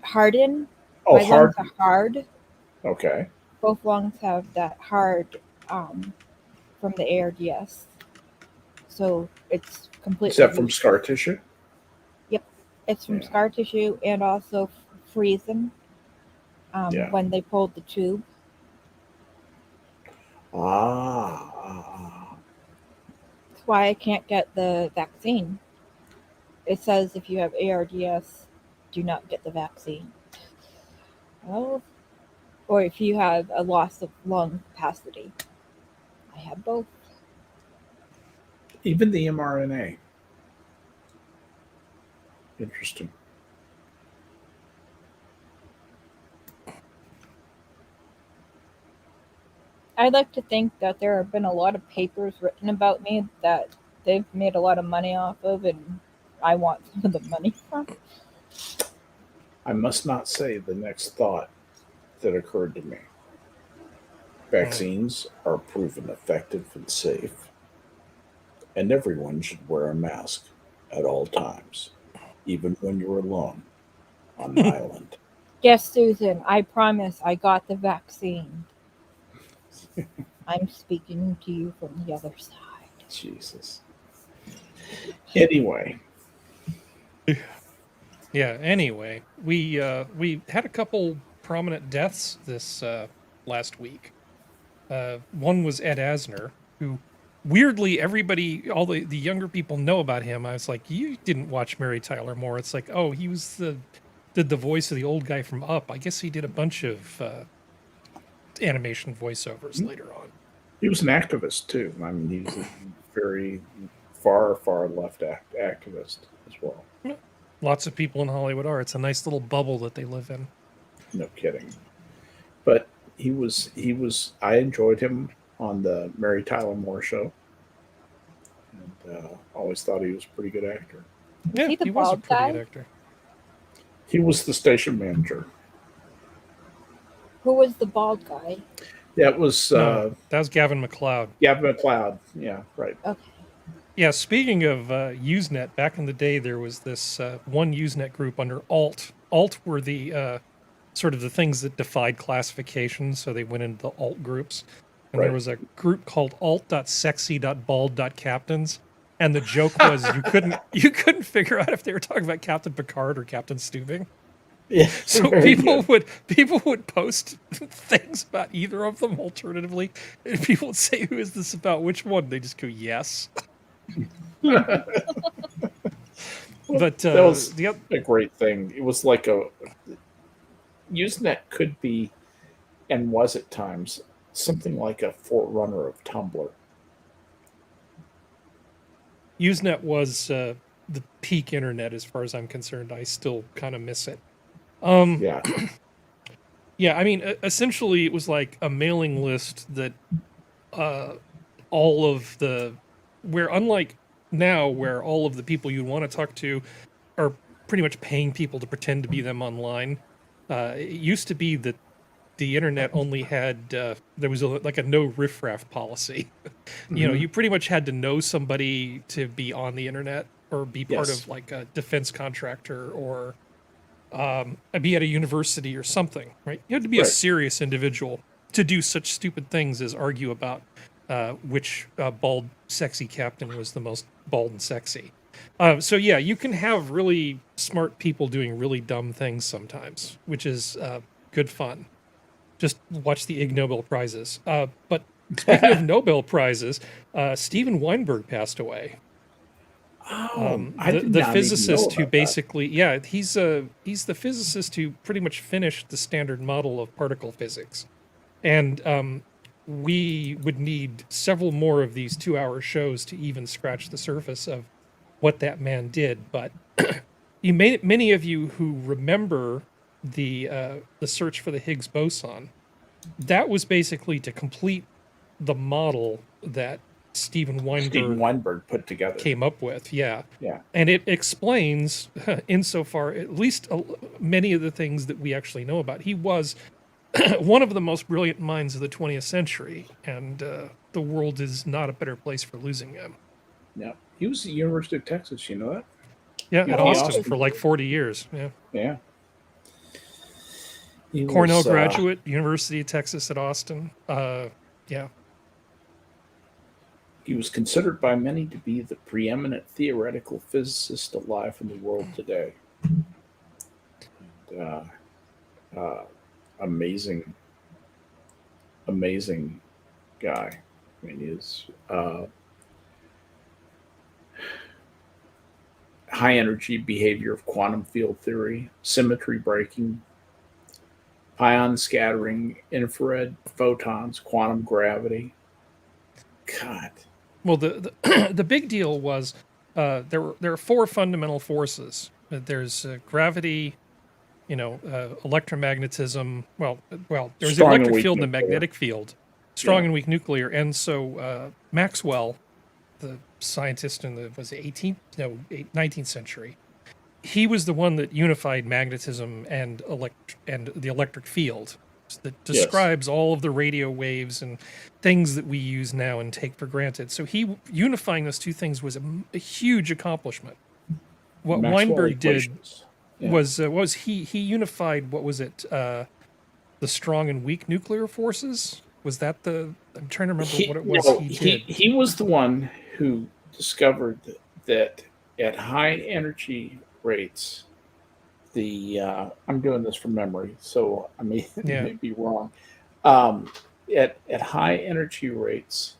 Hardened. Oh, My hard. lungs are hard. Okay. Both lungs have that hard from the ARDS. So it's completely. Is that from scar tissue? Yep. It's from scar tissue and also freezing when they pulled the tube. That's why I can't get the vaccine. It says if you have ARDS, do not get the vaccine. Well, or if you have a loss of lung capacity. I have both. Even the mRNA. Interesting. I'd like to think that there have been a lot of papers written about me that they've made a lot of money off of, and I want some of the money from. I must not say the next thought that occurred to me. Vaccines are proven effective and safe, and everyone should wear a mask at all times, even when you're alone on an island. Yes, Susan, I promise I got the vaccine. I'm speaking to you from the other side. Jesus. Anyway. Yeah, anyway, we had a couple prominent deaths this last week. One was Ed Asner, who weirdly all the younger people know about him. I was like, you didn't watch Mary Tyler Moore. It's like, oh, he was did the voice of the old guy from Up. I guess he did a bunch of animation voiceovers later on. He was an activist too. I mean, he's a very far left activist as well. Yeah. Lots of people in Hollywood are. It's a nice little bubble that they live in. No kidding. But he was. I enjoyed him on the Mary Tyler Moore show, and always thought he was a pretty good actor. Yeah, he was a pretty good actor. He was the station manager. Who was the bald guy? That was that was Gavin MacLeod. Gavin MacLeod. Yeah, right. Okay. Yeah, speaking of Usenet, back in the day, there was this one Usenet group under Alt. Alt were the sort of the things that defied classification, so they went into the Alt groups. And there was a group called alt.sexy.bald.captains, and the joke was you couldn't figure out if they were talking about Captain Picard or Captain Stubing. Yeah. So people would post things about either of them alternatively, and people would say, "Who is this about? Which one?" They just go, "Yes." But that was a great thing. It was like Usenet could be, and was at times, something like a forerunner of Tumblr. Usenet was the peak internet as far as I'm concerned. I still kind of miss it. Yeah. Yeah, I mean, essentially, it was like a mailing list that all of the where unlike now, where all of the people you want to talk to are pretty much paying people to pretend to be them online. It used to be that the internet only had there was like a no riffraff policy. You know, Mhm. you pretty much had to know somebody to be on the internet or be part Yes. of like a defense contractor or be at a university or something, right? You had to be a Right. serious individual to do such stupid things as argue about which bald, sexy captain was the most bald and sexy. So yeah, you can have really smart people doing really dumb things sometimes, which is good fun. Just watch the Ig Nobel prizes. But speaking of Nobel prizes, Steven Weinberg passed away. Oh, I The did the not even know physicist who about that. basically he's the physicist who pretty much finished the standard model of particle physics, and we would need several more of these 2-hour shows to even scratch the surface of what that man did. But many of you who remember the search for the Higgs boson, that was basically to complete the model that Steven Steven Weinberg Weinberg put together. came up with. Yeah. Yeah. And it explains, insofar, at least many of the things that we actually know about. He was one of the most brilliant minds of the 20th century, and the world is not a better place for losing him. Yeah. He was at the University of Texas. You know that? Yeah, At at Austin for Austin. like 40 years. Yeah. Yeah. He Cornell was, graduate, University of Texas at Austin. Yeah. he was considered by many to be the preeminent theoretical physicist alive in the world today. Uh, uh, amazing, amazing guy. I mean, he's high energy behavior of quantum field theory, symmetry breaking, pion scattering, infrared photons, quantum gravity. God. Well, the big deal was there are four fundamental forces. There's gravity, electromagnetism. There's the Strong and electric weak field and the nuclear. magnetic field, strong Yeah. and weak nuclear. And so Maxwell, the scientist in the 19th century, he was the one that unified magnetism and the electric field that Yes. describes all of the radio waves and things that we use now and take for granted. So he unifying those two things was a huge accomplishment. What Maxwell Weinberg did equations. Yeah. was he unified, what was it, the strong and weak nuclear forces? Was that I'm trying to remember what it was no, he did. he was the one who discovered that at high energy rates, I'm doing this from memory, so I may be wrong. At high energy rates,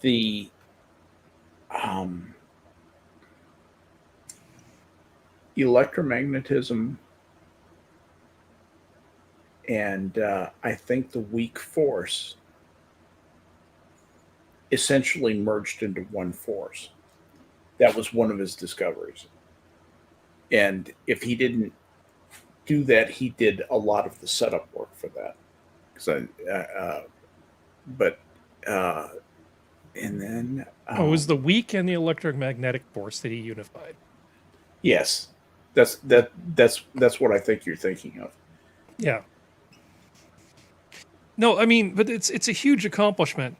the electromagnetism and I think the weak force essentially merged into one force. That was one of his discoveries. And if he didn't do that, he did a lot of the setup work for that. And then It was the weak and the electromagnetic force that he unified. Yes, that's what I think you're thinking of. Yeah. No, I mean, but it's a huge accomplishment.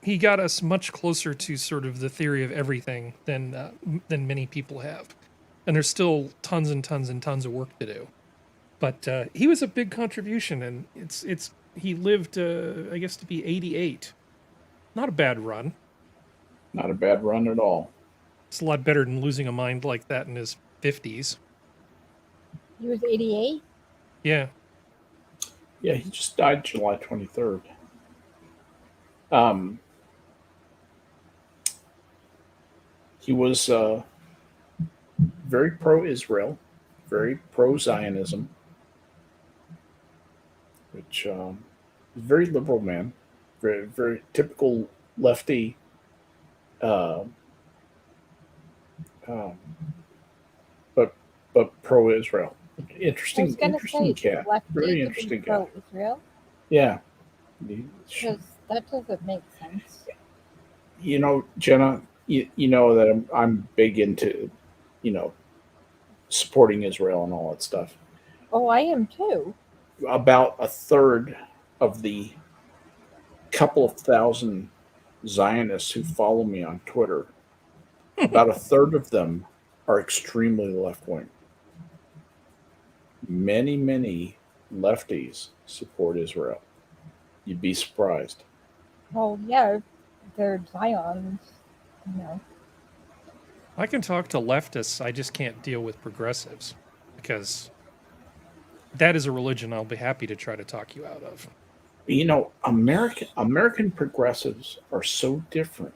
He got us much closer to sort of the theory of everything than many people have, and there's still tons and tons and tons of work to do. But he was a big contribution, and he lived, I guess, to be 88. Not a bad run. Not a bad run at all. It's a lot better than losing a mind like that in his 50s. He was 88? Yeah. Yeah, he just died July 23rd. He was very pro-Israel, very pro-Zionism, which very liberal man, very very typical lefty. But pro-Israel, I was Interesting, gonna interesting say cat. lefty Very to be interesting cat. pro-Israel, Yeah. because that doesn't make sense. You know, Jenna, you know that I'm big into, you know, supporting Israel and all that stuff. Oh, I am too. About a third of the couple of thousand Zionists who follow me on Twitter, about a third of them are extremely left wing. Many, many lefties support Israel. You'd be surprised. Well, yeah, they're Zions, you know. I can talk to leftists. I just can't deal with progressives because that is a religion I'll be happy to try to talk you out of. You know, American progressives are so different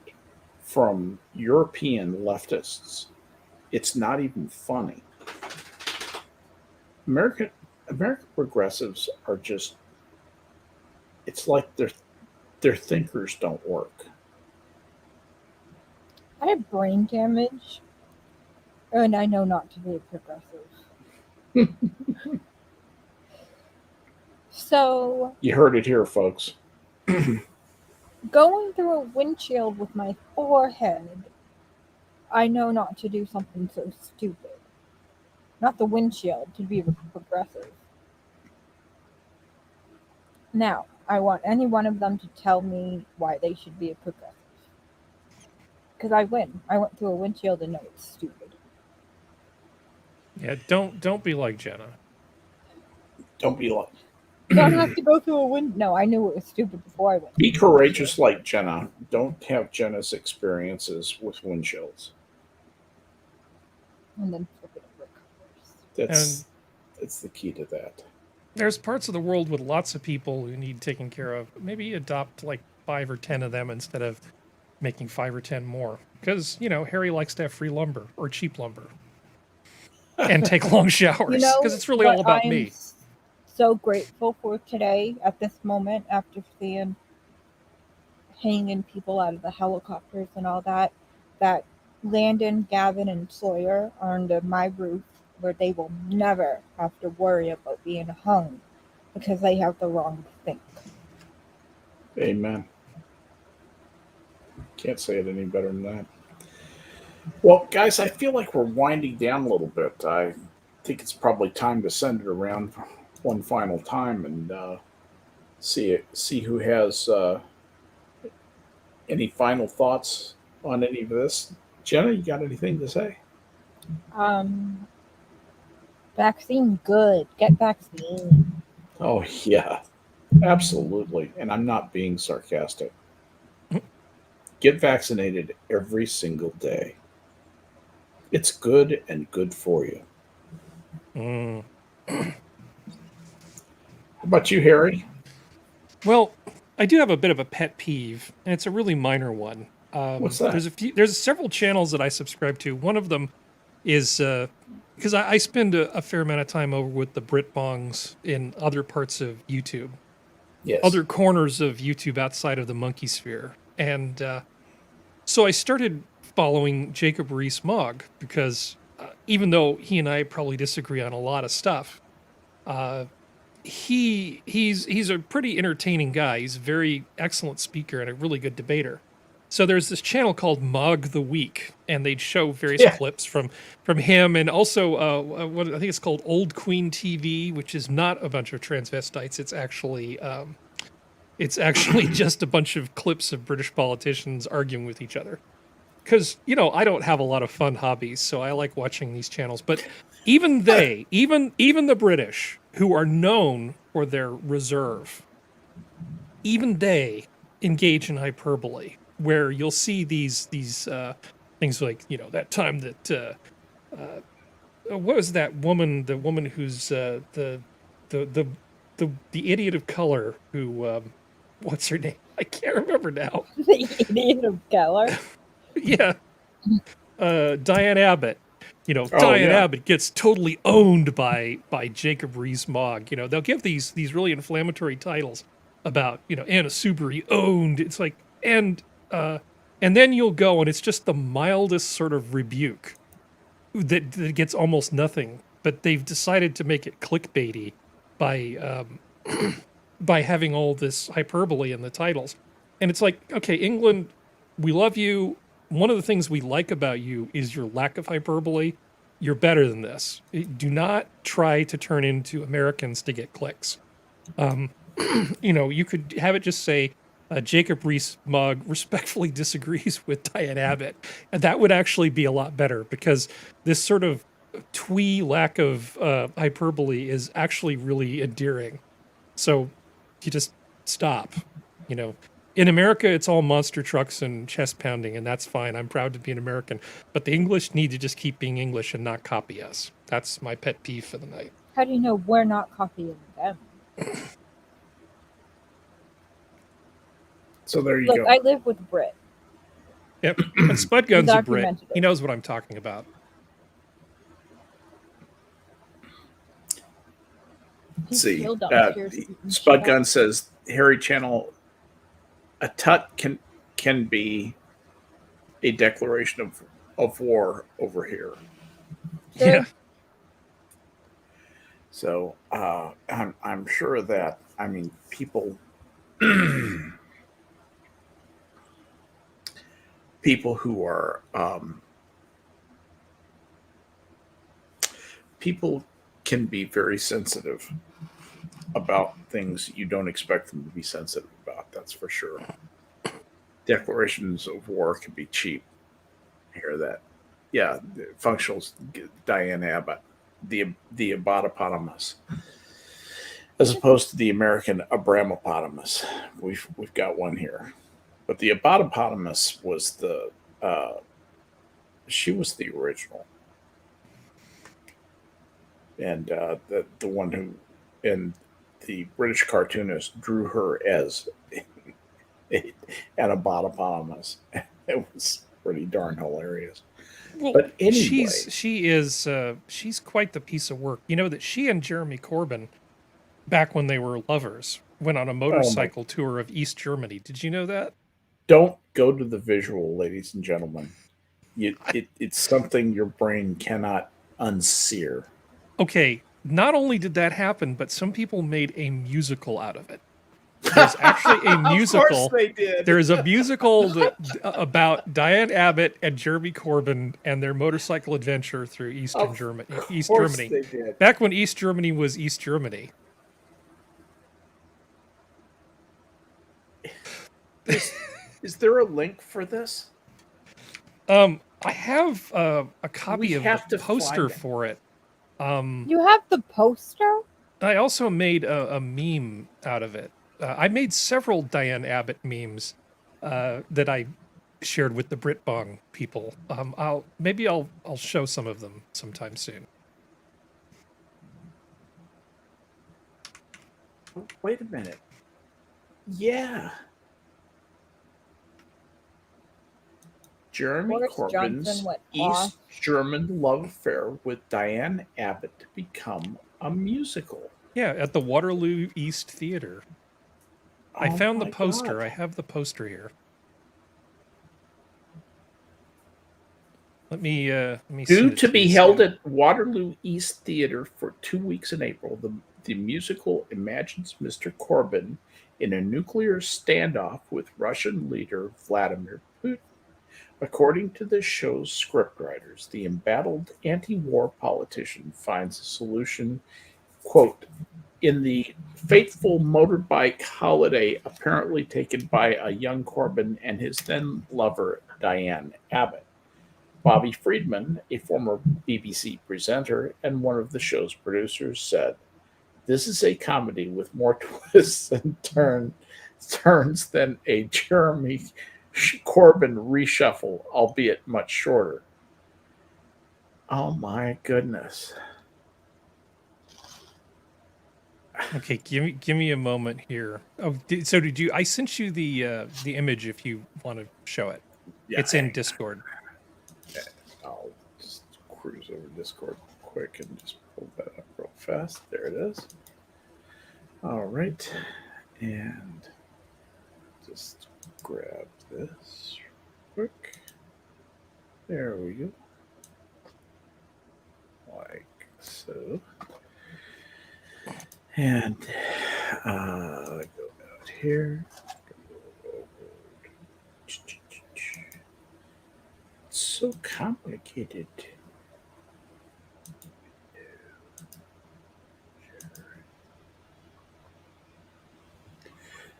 from European leftists. It's not even funny. American American progressives are just, it's like their thinkers don't work. I have brain damage, and I know not to be a progressive. So, You heard it here, folks. going through a windshield with my forehead, I know not to do something so stupid. Not the windshield, to be progressive. Now, I want any one of them to tell me why they should be a progressive. Because I win. I went through a windshield and know it's stupid. Yeah, don't be like Jenna. Don't be like, You don't have to go through a wind. No, I knew it was stupid before I went. be courageous like Jenna. Don't have Jenna's experiences with windshields. And then flip it over, of course. That's the key to that. There's parts of the world with lots of people who need taken care of. Maybe adopt like 5 or 10 of them instead of making 5 or 10 more. Because, you know, Harry likes to have free lumber or cheap lumber and take long showers. You know Because it's really all about me. So grateful for today at this moment after seeing hanging people out of the helicopters and all that Landon, Gavin, and Sawyer are under my roof where they will never have to worry about being hung because they have the wrong think. Amen. Can't say it any better than that. Well, guys, I feel like we're winding down a little bit. I think it's probably time to send it around one final time and see who has any final thoughts on any of this. Jenna, you got anything to say? Vaccine good. Get vaccine. Oh, yeah, absolutely. And I'm not being sarcastic. Get vaccinated every single day. It's good and good for you. How about you, Harry? Well, I do have a bit of a pet peeve, and it's a really minor one. What's that? There's several channels that I subscribe to. One of them is because I spend a fair amount of time over with the Britbongs in other parts of YouTube, Yes. other corners of YouTube outside of the monkey sphere, and so I started following Jacob Rees-Mogg because even though he and I probably disagree on a lot of stuff, he's a pretty entertaining guy. He's a very excellent speaker and a really good debater. So there's this channel called Mog the Week, and they'd show various clips from him, and also what I think it's called Old Queen TV, which is not a bunch of transvestites. It's actually just a bunch of clips of British politicians arguing with each other. Because, you know, I don't have a lot of fun hobbies, so I like watching these channels. But even they, even the British, who are known for their reserve, even they engage in hyperbole, where you'll see these things like, you know, that time that what was that woman? The woman who's the idiot of color who what's her name? I can't remember now. The idiot of color. Yeah. Diane Abbott. You know, Diane Abbott gets totally owned by Jacob Rees-Mogg. You know, they'll give these really inflammatory titles about, you know, Anna Soubry owned. It's like, and then you'll go and it's just the mildest sort of rebuke that gets almost nothing but they've decided to make it clickbaity by by having all this hyperbole in the titles. And it's like, okay, England, we love you. One of the things we like about you is your lack of hyperbole. You're better than this. Do not try to turn into Americans to get clicks. You know, you could have it just say, Jacob Rees-Mogg respectfully disagrees with Diane Abbott. And that would actually be a lot better, because this sort of twee lack of hyperbole is actually really endearing. So you just stop. You know, in America, it's all monster trucks and chest pounding, and that's fine. I'm proud to be an American. But the English need to just keep being English and not copy us. That's my pet peeve for the night. How do you know we're not copying them? So there you Look, go. I live with Brit. Yep. And Spudgun's a Brit. Documented it. He knows what I'm talking about. He's See, still downstairs eating Spud shit Gun up. says Harry Channel, a tut can be a declaration of war over here. Sure. Yeah. So I'm sure that, I mean, people people who are people can be very sensitive about things you don't expect them to be sensitive about. That's for sure. Declarations of war can be cheap. I hear that. Yeah, the functionals, Diane Abbott, the Abotopotamus, as opposed to the American Abramopotamus. We've got one here, but the Abotopotamus was the she was the original, and the one who, and the British cartoonist drew her as an Abotopotamus. It was pretty darn hilarious. But anyway, she's quite the piece of work. You know that she and Jeremy Corbyn, back when they were lovers, went on a motorcycle tour of East Germany. Did you know that? don't go to the visual, ladies and gentlemen. It's something your brain cannot unsear. Okay, not only did that happen, but some people made a musical out of it. There's actually a musical. Of course they did. There's a musical about Diane Abbott and Jeremy Corbyn and their motorcycle adventure through Eastern Germany. East course Germany. they did. Back when East Germany was East Germany. Is there a link for this? I have a copy We of have the to poster find it. for it. You have the poster? I also made a meme out of it. I made several Diane Abbott memes that I shared with the Britbong people. I'll show some of them sometime soon. Wait a minute. Yeah. Jeremy Boris Corbyn's Johnson went East off. German love affair with Diane Abbott to become a musical. Yeah, at the Waterloo East Theater. I Oh found the my poster. God. I have the poster here. Let me Due send it to be you held soon. at Waterloo East Theater for 2 weeks in April, the musical imagines Mr. Corbyn in a nuclear standoff with Russian leader Vladimir Putin. According to the show's scriptwriters, the embattled anti-war politician finds a solution, quote, in the fateful motorbike holiday apparently taken by a young Corbyn and his then lover, Diane Abbott. Bobby Friedman, a former BBC presenter and one of the show's producers, said, "This is a comedy with more twists and turns than a Jeremy Corbyn reshuffle, albeit much shorter." Oh my goodness. Okay, give me a moment here. Oh, did you? I sent you the image if you want to show it. Yeah, It's in Discord. I'll just cruise over Discord quick and just pull that up real fast. There it is. All right. And just grab this quick. There we go. Like so. So, and go out here. It's so complicated.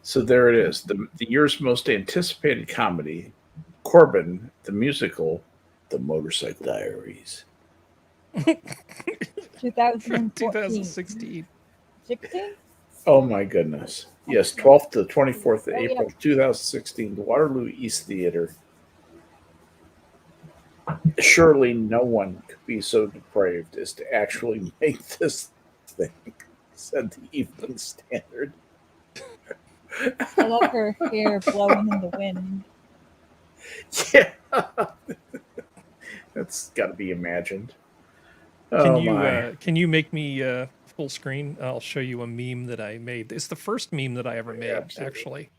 So there it is. The year's most anticipated comedy, Corbin, the musical, The Motorcycle Diaries. 2014. 2016. 16? Oh my goodness. Yes, 12th to 24th of April 2016, the Waterloo East Theater. Surely no one could be so depraved as to actually make this thing, said the Evening Standard. I love her hair blowing in the wind. Yeah. That's got to be imagined. Can Oh you my. can you make me full screen? I'll show you a meme that I made. It's the first meme that I ever made, Absolutely. actually,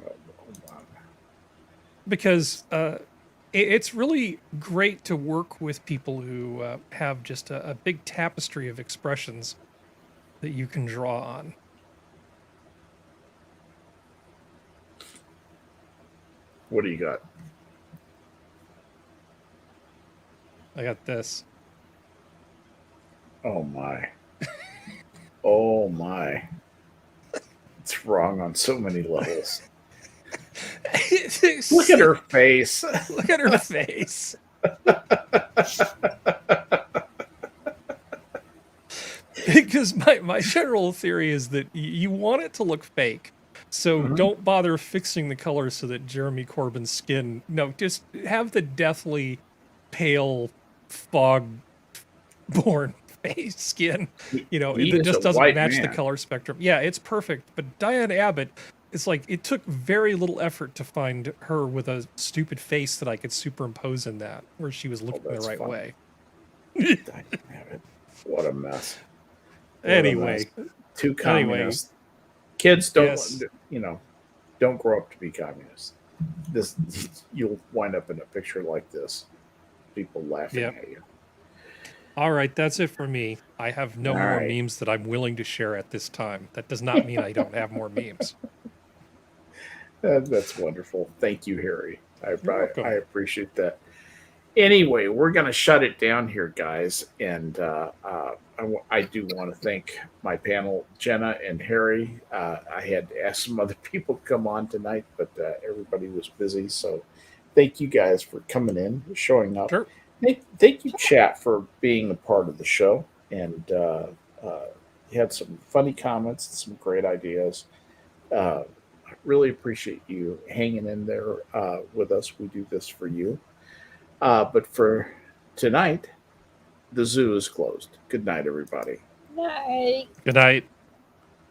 Oh, hold on. because it's really great to work with people who have just a big tapestry of expressions that you can draw on. What do you got? I got this. Oh my. Oh my. It's wrong on so many levels. Look at her face. Look at her face. Because my general theory is that you want it to look fake. So don't bother fixing the color so that Jeremy Corbyn's skin. No, just have the deathly pale fog-born face skin. You know, He it is just a doesn't white match the man. color spectrum. Yeah, it's perfect. But Diane Abbott, it's like it took very little effort to find her with a stupid face that I could superimpose in that, where she was looking the that's right funny. way. Damn it. What a mess. What a Anyway, mess. Two communists. Kids don't, don't grow up to be communists. This, you'll wind up in a picture like this. People laughing Yep. at you. All right, that's it for me. I have no All more right. memes that I'm willing to share at this time. That does not mean I don't have more memes. That's wonderful. Thank you, Harry. You're welcome. I appreciate that. Anyway, we're going to shut it down here, guys. And I do want to thank my panel, Jenna and Harry. I had to ask some other people to come on tonight, but everybody was busy. So thank you guys for coming in, showing up. Sure. Thank you, chat, for being a part of the show. And you had some funny comments and some great ideas. I really appreciate you hanging in there with us. We do this for you. But for tonight, the zoo is closed. Good night, everybody. Night. Good night.